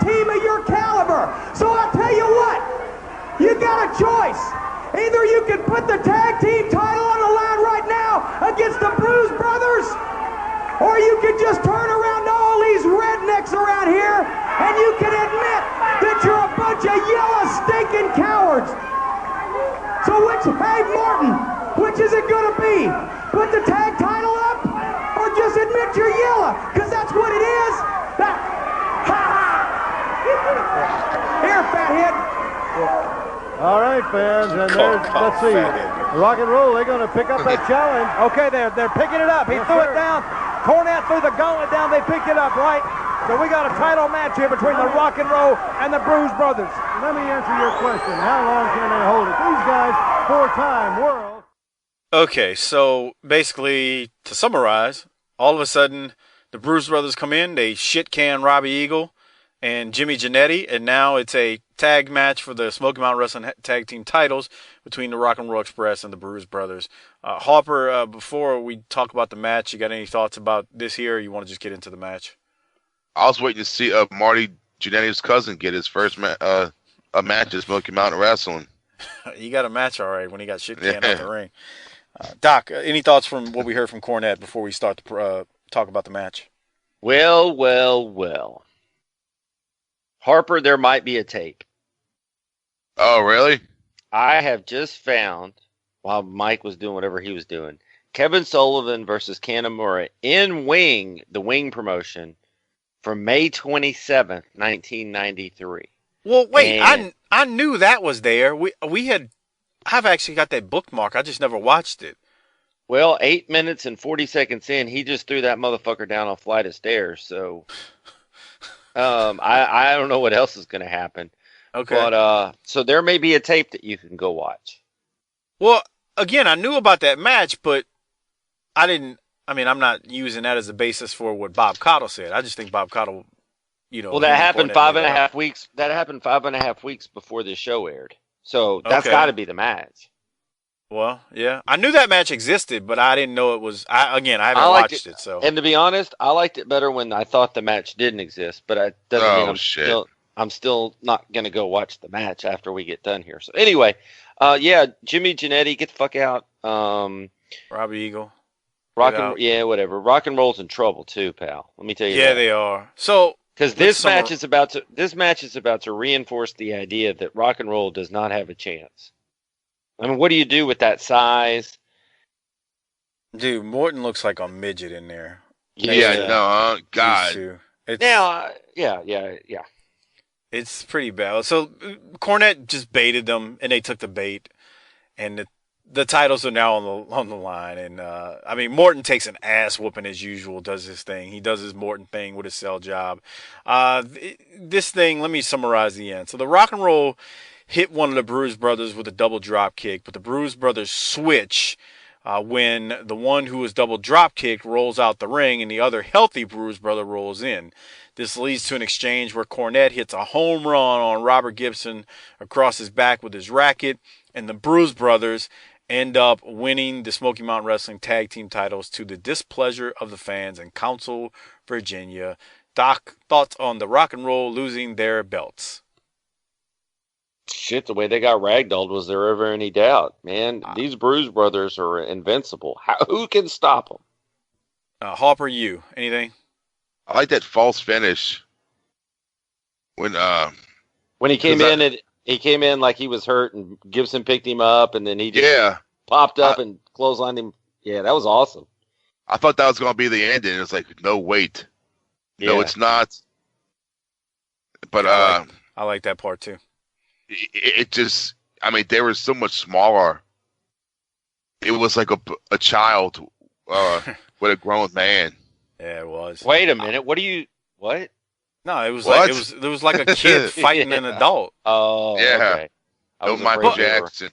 team of your caliber. So I'll tell you what, you got a choice. Either you can put the tag team title on the line right now against the Bruise Brothers, or you can just turn around to all these rednecks around here and you can admit that you're a bunch of yellow stinking cowards. So hey Morton, which is it gonna be? Put the tag title up or just admit you're yellow? Because that's what it is. Here, fathead. All right, fans, and let's see. Rock and Roll, they're going to pick up that challenge. Okay, they're picking it up. He threw it down. Cornette threw the gauntlet down. They picked it up, right? So we got a title match here between the Rock and Roll and the Bruise Brothers. Let me answer your question. How long can they hold it? These guys, 4-time world. Okay, so basically, to summarize, all of a sudden, the Bruise Brothers come in, they shit can Robbie Eagle and Jimmy Jannetty, and now it's a tag match for the Smoky Mountain Wrestling Tag Team titles between the Rock and Roll Express and the Bruise Brothers. Harper, before we talk about the match, you got any thoughts about this here, or you want to just get into the match? I was waiting to see Marty Jannetty's cousin get his first a match at Smoky Mountain Wrestling. He got a match all right when he got shit canned out the ring. Doc, any thoughts from what we heard from Cornette before we start to talk about the match? Well. Harper, there might be a tape. Oh, really? I have just found, while Mike was doing whatever he was doing, Kevin Sullivan versus Kanemaru in the Wing promotion from May 27th, 1993. Well, wait, I knew that was there. I've actually got that bookmark. I just never watched it. Well, 8 minutes and 40 seconds in, he just threw that motherfucker down a flight of stairs. So, I don't know what else is going to happen. Okay. But, so there may be a tape that you can go watch. Well, again, I knew about that match, but I'm not using that as a basis for what Bob Caudle said. I just think Bob Caudle, Well, that happened 5.5 weeks. That happened 5.5 weeks before this show aired. So that's got to be the match. Well, yeah, I knew that match existed, but I didn't know it was. I haven't watched it. So, and to be honest, I liked it better when I thought the match didn't exist. But it doesn't mean I'm still not gonna go watch the match after we get done here. So anyway, Jimmy Jannetty, get the fuck out. Robbie Eagle, whatever. Rock and Roll's in trouble too, pal. Let me tell you. Yeah, they are. So because this match is about to reinforce the idea that Rock and Roll does not have a chance. I mean, what do you do with that size? Dude, Morton looks like a midget in there. God. Yeah. It's pretty bad. So Cornette just baited them, and they took the bait, and the titles are now on the line. And Morton takes an ass whooping as usual. Does his thing. He does his Morton thing with his cell job. This thing. Let me summarize the end. So the Rock and Roll hit one of the Bruise Brothers with a double drop kick, but the Bruise Brothers switch when the one who was double drop kicked rolls out the ring and the other healthy Bruise Brother rolls in. This leads to an exchange where Cornette hits a home run on Robert Gibson across his back with his racket, and the Bruise Brothers end up winning the Smoky Mountain Wrestling Tag Team titles to the displeasure of the fans in Council, Virginia. Doc, thoughts on the Rock and Roll losing their belts? Shit, the way they got ragdolled, was there ever any doubt? Man, these Bruise Brothers are invincible. Who can stop them? Harper, anything? I like that false finish. When he came in, like he was hurt, and Gibson picked him up, and then he just popped up and clotheslined him. Yeah, that was awesome. I thought that was going to be the ending. It's like, no, wait. Yeah. No, it's not. But I like that part too. It just, they were so much smaller. It was like a child with a grown man. Yeah, it was. Wait a minute. What? No, it was like a kid fighting an adult. Oh, yeah. Okay. No Michael Jackson.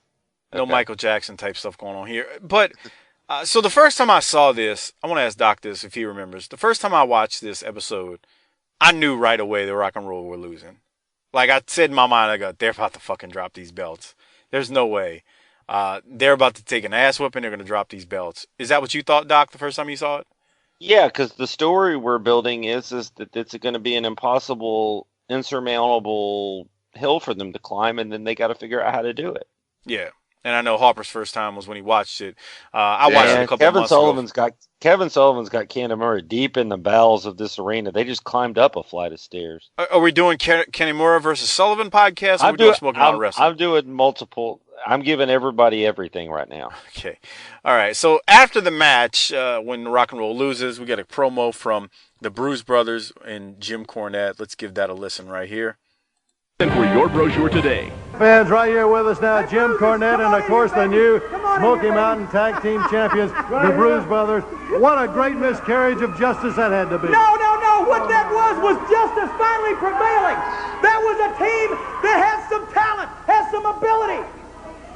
No Michael Jackson type stuff going on here. But so the first time I saw this, I want to ask Doc this if he remembers. The first time I watched this episode, I knew right away the Rock and Roll were losing. Like I said in my mind, they're about to fucking drop these belts. There's no way. They're about to take an ass whipping. They're going to drop these belts. Is that what you thought, Doc, the first time you saw it? Yeah, because the story we're building is that it's going to be an impossible insurmountable hill for them to climb, and then they got to figure out how to do it. Yeah. And I know Harper's first time was when he watched it. I watched it a couple Kevin months Sullivan's ago. Kevin Sullivan's got Kanemaru deep in the bowels of this arena. They just climbed up a flight of stairs. Are we doing Kanemaru versus Sullivan podcast? Or are we doing Smoking Mountain Wrestling? I'm doing multiple. I'm giving everybody everything right now. Okay. All right. So after the match, when Rock and Roll loses, we get a promo from the Bruise Brothers and Jim Cornette. Let's give that a listen right here. And for your brochure today. Fans, right here with us now, Jim Cornette and, of course, the new Smoky Mountain Tag Team Champions, the Bruise Brothers. What a great miscarriage of justice that had to be. No. What that was justice finally prevailing. That was a team that has some talent, has some ability.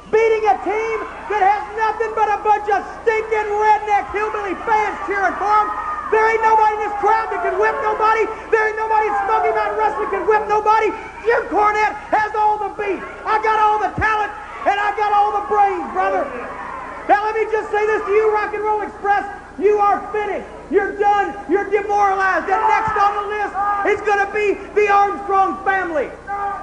Beating a team that has nothing but a bunch of stinking redneck hillbilly fans cheering for them. There ain't nobody in this crowd that can whip nobody. There ain't nobody in Smoky Mountain Wrestling can whip nobody. Jim Cornette has all the beat. I got all the talent, and I got all the brains, brother. Now let me just say this to you, Rock and Roll Express. You are finished. You're done. You're demoralized. And next on the list is going to be the Armstrong family.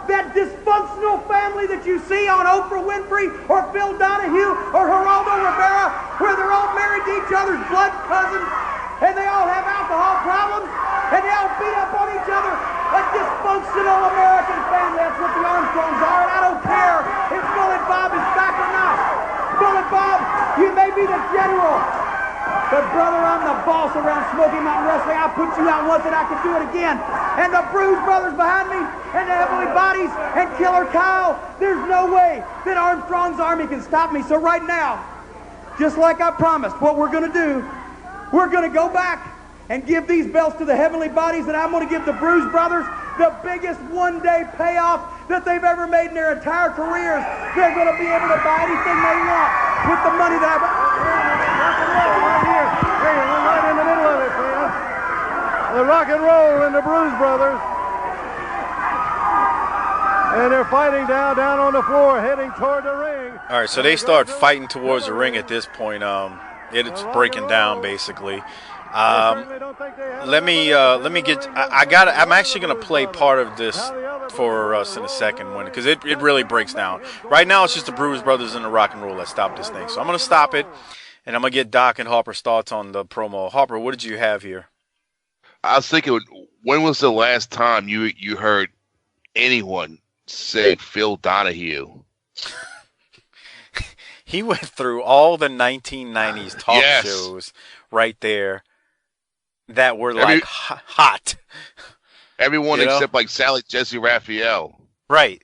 That dysfunctional family that you see on Oprah Winfrey or Phil Donahue or Geraldo Rivera, where they're all married to each other's blood cousins, and they all have alcohol problems, and they all beat up on each other. A dysfunctional American family. That's what the Armstrongs are, and I don't care if Bullet Bob is back or not. Bullet Bob, you may be the general, but brother, I'm the boss around Smoky Mountain Wrestling. I put you out once and I can do it again. And the Bruise Brothers behind me, and the Heavenly Bodies, and Killer Kyle, there's no way that Armstrong's Army can stop me. So right now, just like I promised, what we're going to do, we're going to go back and give these belts to the Heavenly Bodies, and I'm going to give the Bruise Brothers the biggest one-day payoff that they've ever made in their entire careers. They're going to be able to buy anything they want with the money that I've... Right here. Hey, we're right in the middle of it, man. The Rock and Roll and the Bruise Brothers. And they're fighting down on the floor, heading toward the ring. All right, so they start fighting towards the ring at this point. It's breaking down basically. Let me get. I'm actually gonna play part of this for us in a second one because it really breaks down. Right now it's just the Bruise Brothers and the Rock and Roll that stopped this thing. So I'm gonna stop it, and I'm gonna get Doc and Harper's thoughts on the promo. Harper, what did you have here? I was thinking, when was the last time you heard anyone say Phil Donahue? He went through all the 1990s talk shows right there that were hot. Everyone except like Sally Jesse Raphael. Right.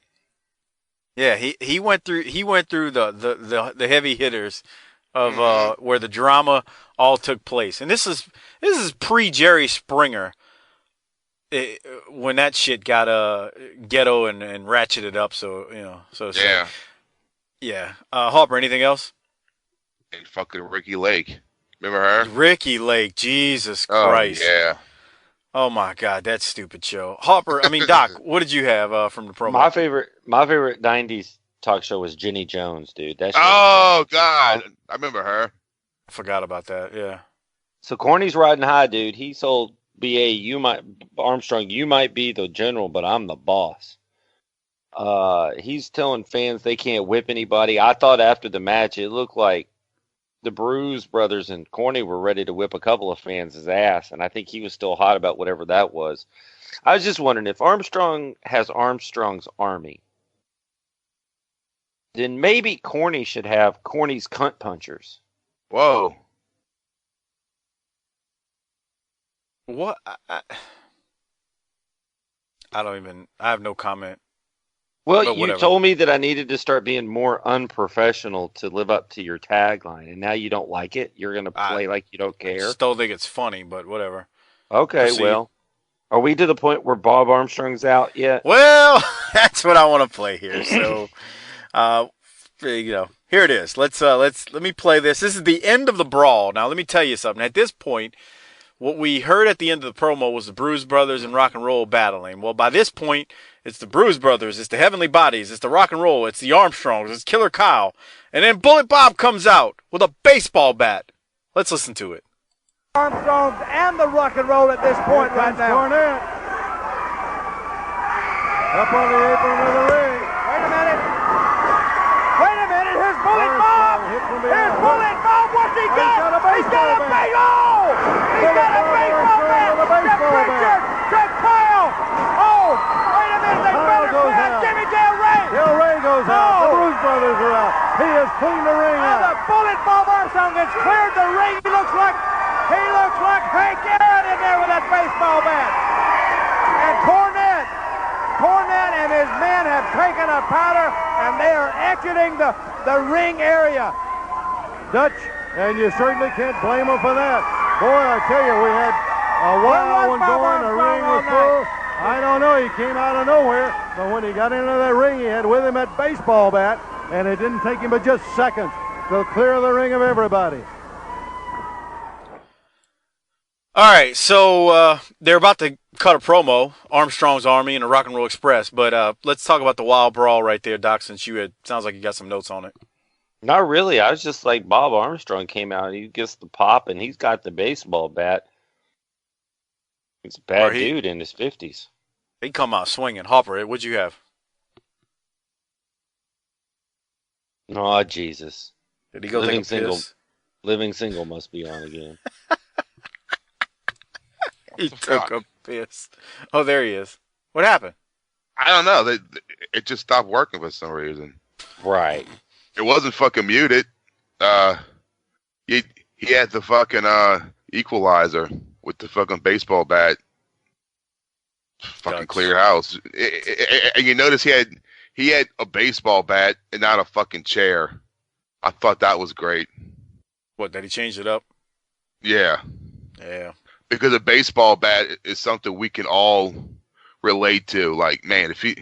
Yeah, he went through the heavy hitters of where the drama all took place. And this is pre Jerry Springer. When that shit got ghetto and ratcheted up, yeah. Harper, anything else? And fucking Ricky Lake. Remember her? Ricky Lake, Jesus Christ. Oh, yeah. Oh my God, that stupid show. Harper, Doc, what did you have from the promo? My favorite 90s talk show was Jenny Jones, dude. God, I remember her. I forgot about that, yeah. So Corny's riding high, dude. He told BA, Armstrong, you might be the general, but I'm the boss. He's telling fans they can't whip anybody. I thought after the match, it looked like the Bruise Brothers and Corny were ready to whip a couple of fans' ass, and I think he was still hot about whatever that was. I was just wondering, if Armstrong has Armstrong's Army, then maybe Corny should have Corny's cunt punchers. Whoa. What? I have no comment. Well, you told me that I needed to start being more unprofessional to live up to your tagline, and now you don't like it? You're going to play like you don't care? I still think it's funny, but whatever. Okay, Proceed. Well, are we to the point where Bob Armstrong's out yet? Well, that's what I want to play here. So, here it is. Let me play this. This is the end of the brawl. Now, let me tell you something. At this point, what we heard at the end of the promo was the Bruise Brothers and Rock and Roll battling. Well, by this point, it's the Bruise Brothers, it's the Heavenly Bodies, it's the Rock and Roll, it's the Armstrongs, it's Killer Kyle. And then Bullet Bob comes out with a baseball bat. Let's listen to it. Armstrongs and the Rock and Roll at this point right now. Up on the apron of the ring. Wait a minute. Wait a minute. Here's Bullet Bob. Here's Bullet Bob. What's he got? He's got a baseball bat. He's got a baseball bat. To Pritchard. To Kyle. Oh, wait a minute. They better grab Jimmy Del Rey. Del Rey goes out. The Blues Brothers are out. He has cleaned the ring out. The Bullet Bob Armstrong has cleared the ring. He looks like Hank Aaron in there with that baseball bat. And Cornette and his men have taken a powder, and they are exiting the ring area. Dutch, and you certainly can't blame him for that. Boy, I tell you, we had a wild one going, the ring was full. I don't know, he came out of nowhere, but when he got into that ring, he had with him that baseball bat, and it didn't take him but just seconds to clear the ring of everybody. All right, so they're about to cut a promo, Armstrong's Army and the Rock and Roll Express, but let's talk about the Wild Brawl right there, Doc, since sounds like you got some notes on it. Not really. I was just like, Bob Armstrong came out, he gets the pop, and he's got the baseball bat. He's a bad dude in his 50s. He come out swinging. Hopper, what'd you have? Oh, Jesus. Did he go take a piss? Living Single must be on again. He took a piss. Oh, there he is. What happened? I don't know. It just stopped working for some reason. Right. It wasn't fucking muted. He had the fucking equalizer with the fucking baseball bat. Fucking clear house. And you notice he had a baseball bat and not a fucking chair. I thought that was great. What, did he change it up? Yeah. Yeah. Because a baseball bat is something we can all relate to. Like, man, if he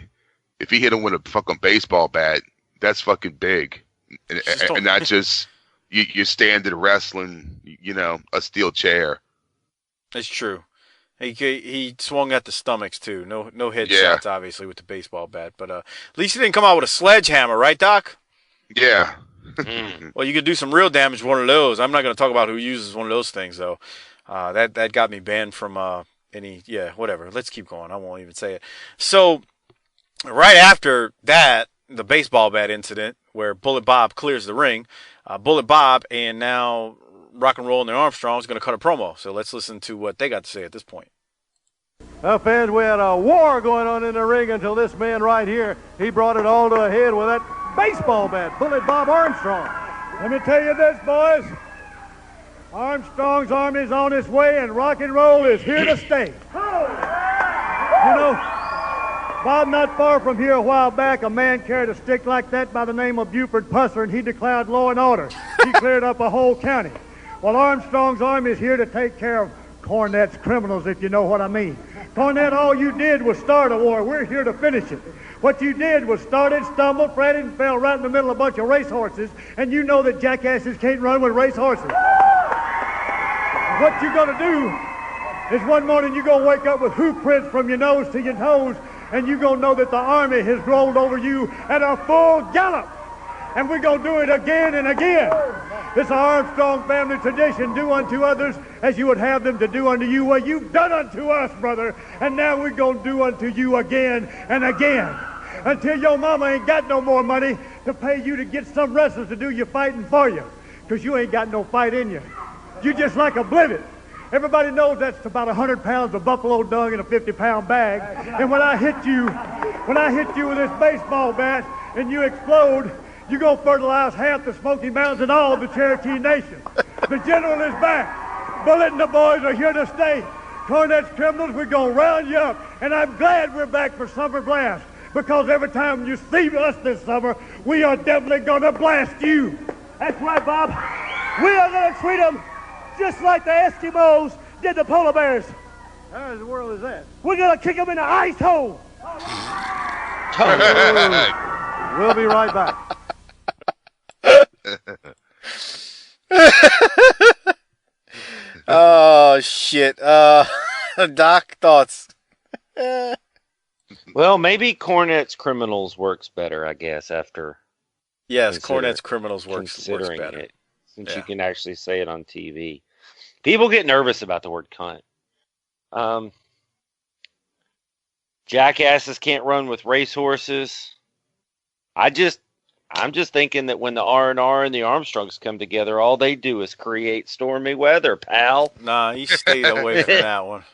hit him with a fucking baseball bat, that's fucking big. And not just you're standing wrestling, a steel chair. That's true. He swung at the stomachs too. No headshots, obviously, with the baseball bat. But at least he didn't come out with a sledgehammer, right, Doc? Yeah. Well, you could do some real damage with one of those. I'm not going to talk about who uses one of those things, though. That got me banned from whatever. Let's keep going. I won't even say it. So, right after that, the baseball bat incident where Bullet Bob clears the ring, Bullet Bob and now Rock and Roll and the Armstrongs going to cut a promo. So let's listen to what they got to say at this point. Well, fans, we had a war going on in the ring until this man right here, he brought it all to a head with that baseball bat, Bullet Bob Armstrong. Let me tell you this, boys. Armstrong's Army's on its way, and rock and roll is here to stay. You know, Bob, not far from here a while back, a man carried a stick like that by the name of Buford Pusser, and he declared law and order. He cleared up a whole county. Well, Armstrong's Army is here to take care of Cornette's criminals, if you know what I mean. Cornette, all you did was start a war. We're here to finish it. What you did was started, stumbled, fretted, and fell right in the middle of a bunch of racehorses, and you know that jackasses can't run with racehorses. What you're going to do is one morning you're going to wake up with hoof prints from your nose to your toes, and you're going to know that the Army has rolled over you at a full gallop. And we're going to do it again and again. It's an Armstrong family tradition. Do unto others as you would have them to do unto you. Well, you've done unto us, brother, and now we're going to do unto you again and again. Until your mama ain't got no more money to pay you to get some wrestlers to do your fighting for you. Because you ain't got no fight in you. You just like a blivet. Everybody knows that's about 100 pounds of buffalo dung in a 50-pound bag. And when I hit you with this baseball bat and you explode, you're going to fertilize half the Smoky Mountains and all of the Cherokee Nation. The general is back. Bullet and the boys are here to stay. Cornette's criminals, we're going to round you up. And I'm glad we're back for Summer Blast. Because every time you see us this summer, we are definitely going to blast you. That's right, Bob. We are going to treat them just like the Eskimos did the polar bears. How in the world is that? We're going to kick them in the ice hole. We'll be right back. Oh, shit. Doc, thoughts? Well, maybe Cornette's Criminals works better, I guess, after... Yes, Cornette's Criminals works better. It, since you can actually say it on TV. People get nervous about the word cunt. Jackasses can't run with racehorses. I'm just thinking that when the R&R and the Armstrongs come together, all they do is create stormy weather, pal. Nah, he stayed away from that one.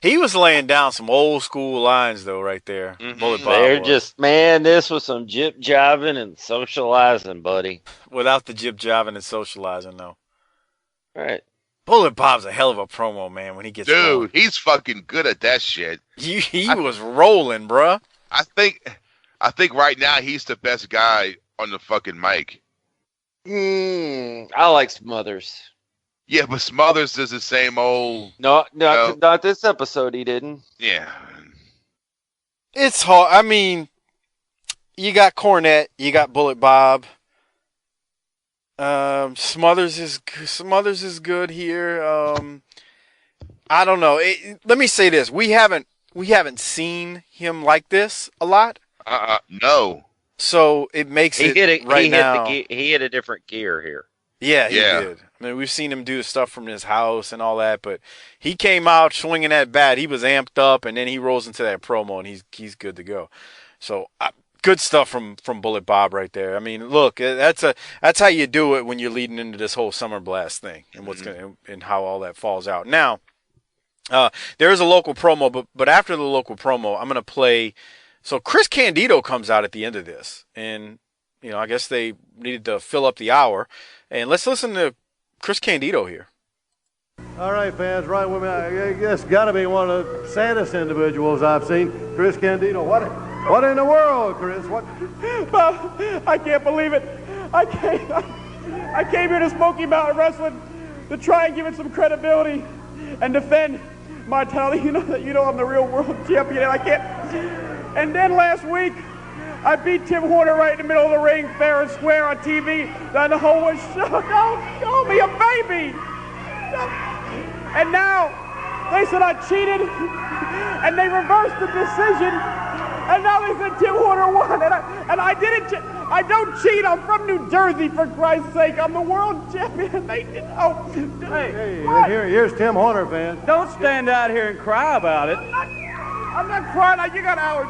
He was laying down some old school lines, though, right there. Bullet Bob They're was. just, man, this was some jip-jiving and socializing, buddy. Without the jib-jiving and socializing, though. Right. Bullet Bob's a hell of a promo, man, when he gets Dude, he's fucking good at that shit. He was rolling, bruh. I think right now he's the best guy on the fucking mic. I like Smothers. Yeah, but Smothers is the same old. No, not this episode. He didn't. Yeah. It's hard. I mean, you got Cornette, you got Bullet Bob. Smothers is good here. I don't know. Let me say this: we haven't seen him like this a lot. No. So it makes it right now. He hit a different gear here. Yeah, he did. I mean, we've seen him do stuff from his house and all that, but he came out swinging that bat. He was amped up, and then he rolls into that promo, and he's good to go. So good stuff from Bullet Bob right there. I mean, look, that's how you do it when you're leading into this whole Summer Blast thing and and how all that falls out. Now, there is a local promo, but after the local promo, I'm gonna play. So Chris Candido comes out at the end of this, and I guess they needed to fill up the hour. And let's listen to Chris Candido here. All right, fans, right with me. I guess got to be one of the saddest individuals I've seen, Chris Candido. What in the world, Chris? What? Bob, I can't believe it. I came here to Smoky Mountain Wrestling to try and give it some credibility and defend my title. You know I'm the real world champion, and I can't. And then last week, I beat Tim Horner right in the middle of the ring, fair and square on TV. Then the whole was shook. Don't call me a baby. And now they said I cheated, and they reversed the decision. And now they said Tim Horner won, and I didn't. I don't cheat. I'm from New Jersey, for Christ's sake. I'm the world champion. They did. Oh, hey, here's Tim Horner, fans. Don't stand out here and cry about it. I'm not crying. You got hours.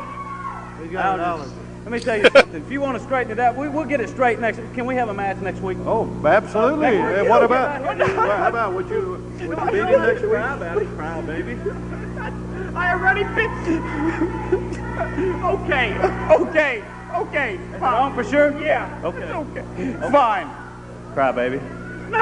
He's got hours. Let me tell you something. If you want to straighten it out, we'll get it straight next. Can we have a match next week? Oh, absolutely. What about? How about would you beat him next week? Cry about it, cry, baby. I already beat. Okay. Fine. For sure? Yeah. Okay. Fine. Cry, baby. No.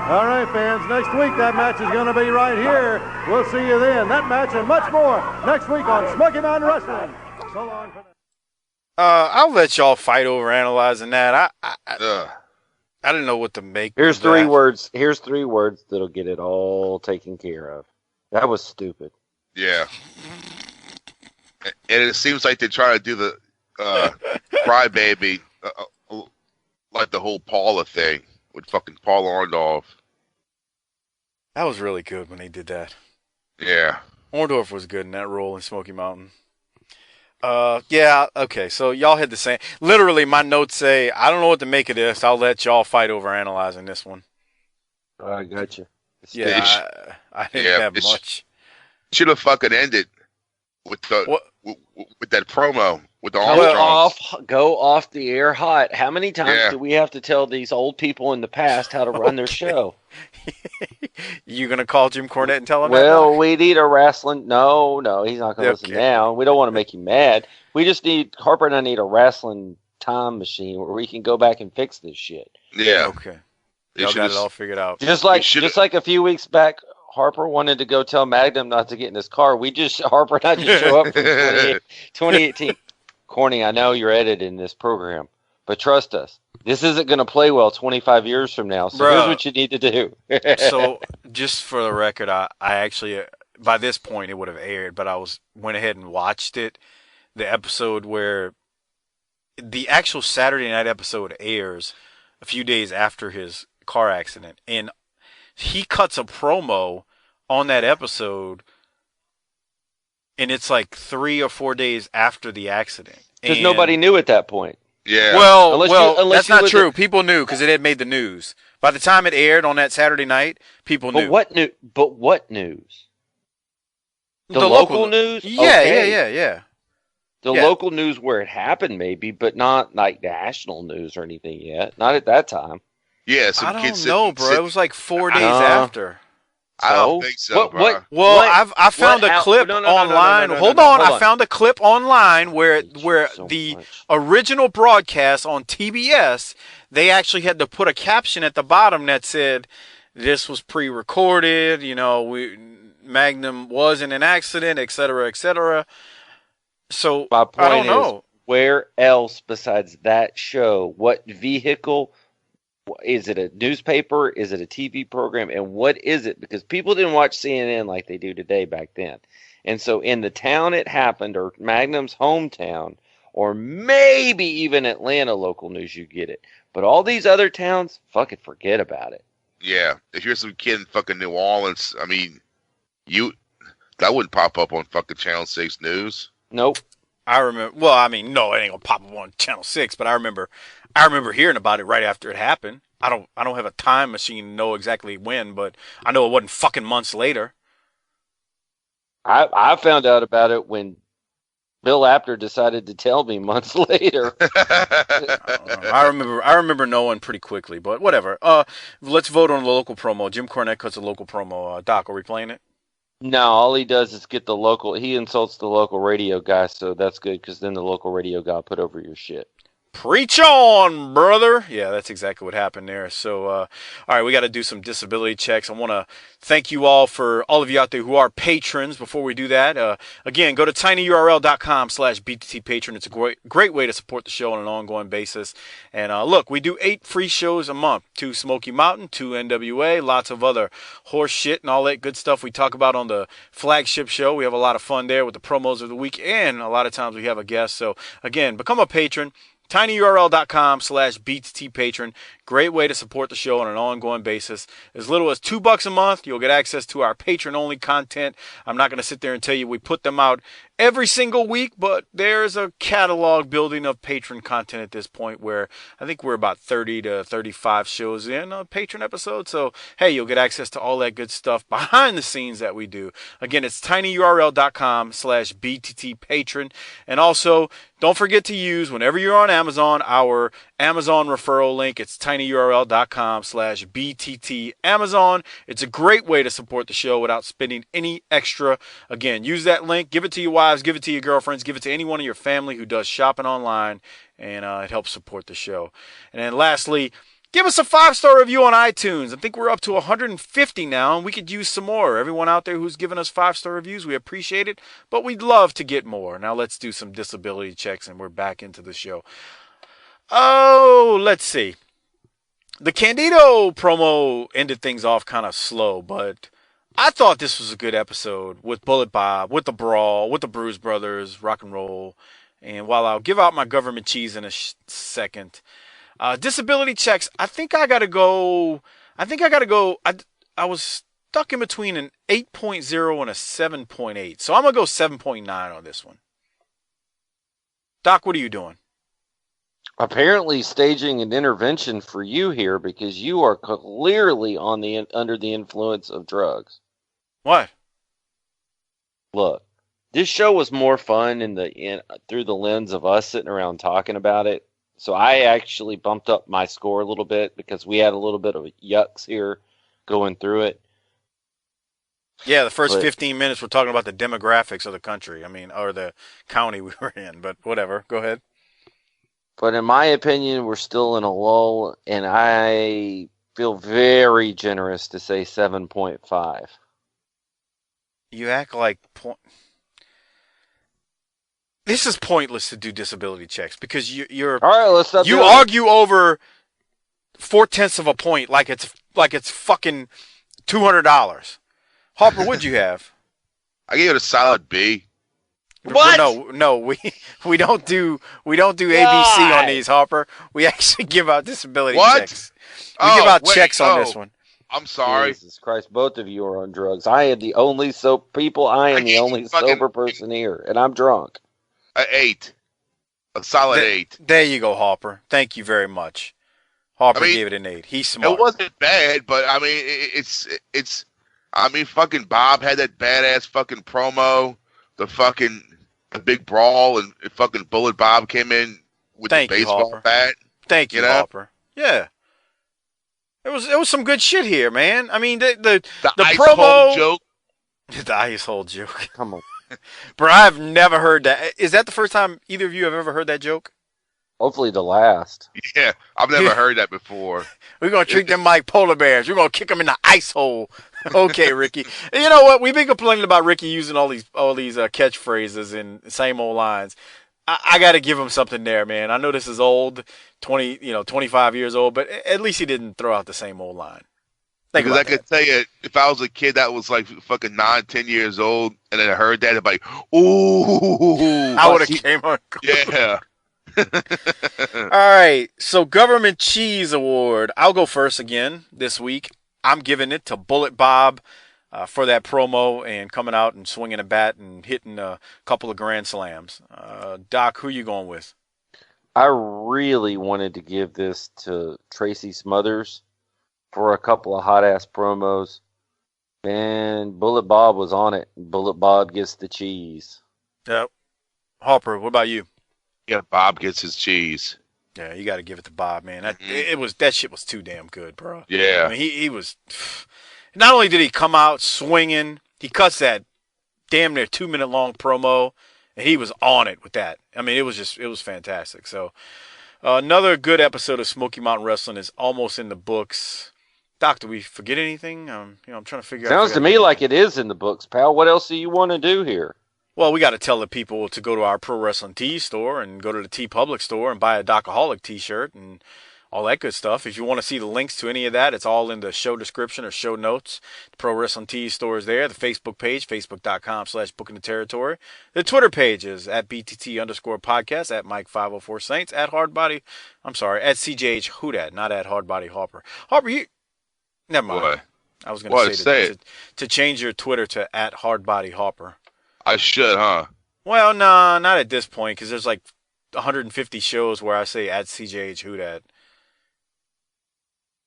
All right, fans. Next week that match is going to be right here. We'll see you then. That match and much more next week on Smoky Mountain Wrestling. So long for now. I'll let y'all fight over analyzing that. I didn't know what to make. Here's three words. Here's 3 words that'll get it all taken care of. That was stupid. Yeah. And it seems like they're trying to do the crybaby, like the whole Paula thing with fucking Paul Orndorff. That was really good when they did that. Yeah. Orndorff was good in that role in Smoky Mountain. Yeah, okay, so y'all had the same. Literally, my notes say, I don't know what to make of this. I'll let y'all fight over analyzing this one. I got you. Yeah, I didn't have much. Should have fucking ended with with that promo with the Armstrongs. Go off the air hot. How many times do we have to tell these old people in the past how to run their show? You gonna call Jim Cornette and tell him? Well, we need a wrestling. No, he's not gonna listen now. We don't want to make him mad. We just need Harper and I need a wrestling time machine where we can go back and fix this shit. Yeah. Okay. Y'all got it all figured out. Just like a few weeks back, Harper wanted to go tell Magnum not to get in his car. Harper and I just show up for 2018. Corny, I know you're editing this program, but trust us, this isn't going to play well 25 years from now. So here's what you need to do. So just for the record, I actually, by this point it would have aired, but I went ahead and watched it. The episode where the actual Saturday night episode airs a few days after his car accident, and he cuts a promo on that episode, and it's like 3 or 4 days after the accident. Because nobody knew at that point. Yeah. Well, that's not true. People knew because it had made the news. By the time it aired on that Saturday night, people knew. But what news? The local news? Yeah, Okay. yeah. The Yeah. local news where it happened, maybe, but not like national news or anything yet. Not at that time. Yeah, I don't know, bro. It was like 4 days Uh, after. I don't think so, bro. Well, I found a clip online. Hold on, I found a clip online where the original broadcast on TBS, they actually had to put a caption at the bottom that said, "This was pre-recorded. You know, Magnum was in an accident, etc., etc." So My point I don't is, know. where else besides that show? What vehicle? Is it a newspaper? Is it a TV program? And what is it? Because people didn't watch CNN like they do today back then. And so in the town it happened, or Magnum's hometown, or maybe even Atlanta local news, you get it. But all these other towns, fucking forget about it. Yeah, if you're some kid in fucking New Orleans, I mean, that wouldn't pop up on fucking Channel 6 News. Nope. I remember. Well, I mean, no, it ain't gonna pop up on Channel 6, but I remember hearing about it right after it happened. I don't have a time machine to know exactly when, but I know it wasn't fucking months later. I found out about it when Bill Apter decided to tell me months later. I remember knowing pretty quickly, but whatever. Let's vote on the local promo. Jim Cornette cuts a local promo. Doc, are we playing it? No, all he does is get the local. He insults the local radio guy, so that's good because then the local radio guy will put over your shit. Preach on, brother. Yeah, that's exactly what happened there. So, all right, we got to do some disability checks. I want to thank you all for all of you out there who are patrons. Before we do that, again, go to tinyurl.com/BTTpatron. It's a great way to support the show on an ongoing basis. And look, we do 8 free shows a month. 2 Smoky Mountain, 2 NWA, lots of other horse shit and all that good stuff we talk about on the flagship show. We have a lot of fun there with the promos of the week, and a lot of times we have a guest. So, again, become a patron. tinyurl.com/BTTpatron. Great way to support the show on an ongoing basis. As little as $2 a month, you'll get access to our patron-only content. I'm not going to sit there and tell you we put them out every single week, but there's a catalog building of patron content at this point where I think we're about 30 to 35 shows in a patron episode. So, hey, you'll get access to all that good stuff behind the scenes that we do. Again, it's tinyurl.com/BTTpatron. And also, don't forget to use, whenever you're on Amazon, our Amazon referral link. It's tinyurl.com/BTTAmazon. It's a great way to support the show without spending any extra. Again, use that link. Give it to your wives. Give it to your girlfriends. Give it to anyone in your family who does shopping online. And it helps support the show. And then lastly, give us a 5-star review on iTunes. I think we're up to 150 now, and we could use some more. Everyone out there who's given us 5-star reviews, we appreciate it, but we'd love to get more. Now let's do some disability checks, and we're back into the show. Oh, let's see. The Candido promo ended things off kind of slow, but I thought this was a good episode with Bullet Bob, with the Brawl, with the Bruise Brothers, Rock and Roll. And while I'll give out my government cheese in a second, disability checks, I think I got to go. I was stuck in between an 8.0 and a 7.8. So I'm going to go 7.9 on this one. Doc, what are you doing? Apparently staging an intervention for you here because you are clearly under the influence of drugs. What? Look, this show was more fun through the lens of us sitting around talking about it. So I actually bumped up my score a little bit because we had a little bit of yucks here going through it. Yeah, the first 15 minutes we're talking about the demographics of the country. I mean, or the county we were in, but whatever. Go ahead. But in my opinion, we're still in a lull, and I feel very generous to say 7.5. You act like this is pointless to do disability checks because you're all right. Let's stop. You argue over 0.4 of a point like it's fucking $200. Harper, what'd you have? I gave it a solid B. What? No, we don't do ABC on these, Harper. We actually give out disability checks. We give out checks on this one. I'm sorry. Jesus Christ, both of you are on drugs. I am the only sober person here, and I'm drunk. An 8. A solid 8. There you go, Harper. Thank you very much. Harper gave it an 8. He's smart. It wasn't bad, but I mean, I mean, fucking Bob had that badass fucking promo, the big brawl, and fucking Bullet Bob came in with the baseball bat. Thank you, Hopper. Yeah. It was some good shit here, man. I mean, the ice promo hole joke. The ice hole joke. Come on. Bro, I've never heard that. Is that the first time either of you have ever heard that joke? Hopefully the last. Yeah, I've never heard that before. We're going to treat them like polar bears. We're going to kick them in the ice hole. Okay, Ricky. You know what? We've been complaining about Ricky using all these catchphrases and same old lines. I got to give him something there, man. I know this is old, 25 years old, but at least he didn't throw out the same old line. Because I could tell you, if I was a kid that was like fucking 9, 10 years old, and then I heard that, I'd be like, ooh. I would have came on. Yeah. All right. So Government Cheese Award. I'll go first again this week. I'm giving it to Bullet Bob for that promo and coming out and swinging a bat and hitting a couple of grand slams. Doc, who you going with? I really wanted to give this to Tracy Smothers for a couple of hot-ass promos. And Bullet Bob was on it. Bullet Bob gets the cheese. Yep. Hopper, what about you? Yeah, Bob gets his cheese. Yeah, you got to give it to Bob, man. That shit was too damn good, bro. Yeah. I mean, he was. Not only did he come out swinging, he cuts that damn near 2-minute long promo, and he was on it with that. I mean, it was fantastic. So, another good episode of Smoky Mountain Wrestling is almost in the books. Doc, did we forget anything? I'm trying to figure out. Sounds to me like it is in the books, pal. What else do you want to do here? Well, we got to tell the people to go to our Pro Wrestling Tees store and go to the Tee Public store and buy a Docaholic t-shirt and all that good stuff. If you want to see the links to any of that, it's all in the show description or show notes. The Pro Wrestling Tees store is there. The Facebook page, facebook.com/bookintheterritory. The Twitter page is at BTT_podcast, at Mike504Saints, at CJH Houdat, not at Hardbody Hopper. Hopper, never mind. What? I was going to say to change your Twitter to at Hardbody Hopper. I should, huh? Well, no, not at this point, because there's like 150 shows where I say at CJH Houdat.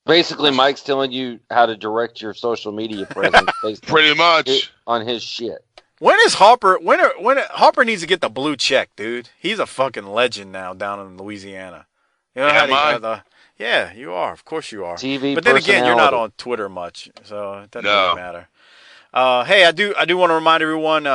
Basically, Mike's telling you how to direct your social media presence. Pretty much. On his shit. When is Harper? Harper needs to get the blue check, dude. He's a fucking legend now down in Louisiana. You know yeah, you are. Of course you are. TV but then again, you're not on Twitter much, so it doesn't really matter. Hey, I do want to remind everyone,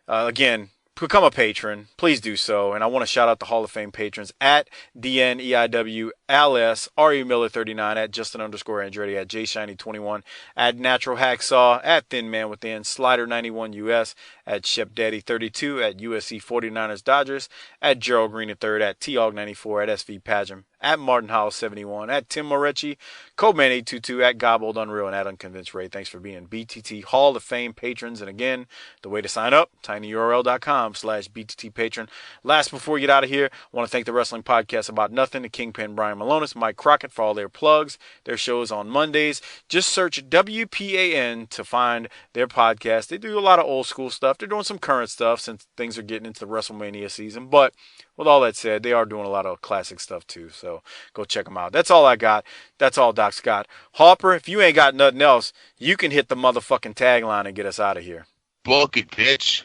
again, become a patron. Please do so. And I want to shout out the Hall of Fame patrons at DNEIWLS, RE Miller 39, at Justin_Andretti, at JShiny21, at Natural Hacksaw, at Thin Man Within, Slider 91 US, at Shep Daddy 32, at USC 49ers Dodgers, at Gerald Green III, at T-Og 94, at SV Pageant, at Martin Howell 71, at Tim Moretti, Coleman 822, at Gobbled Unreal, and at Unconvinced Ray. Thanks for being BTT Hall of Fame patrons. And again, the way to sign up, tinyurl.com/BTT patron. Last, before we get out of here, I want to thank the Wrestling Podcast About Nothing, the Kingpin Brian Malonis, Mike Crockett for all their plugs. Their shows on Mondays. Just search WPAN to find their podcast. They do a lot of old school stuff. They're doing some current stuff since things are getting into the WrestleMania season. But with all that said, they are doing a lot of classic stuff too. So go check them out. That's all I got. That's all Doc's got. Hopper, if you ain't got nothing else, you can hit the motherfucking tagline and get us out of here. Book it, bitch.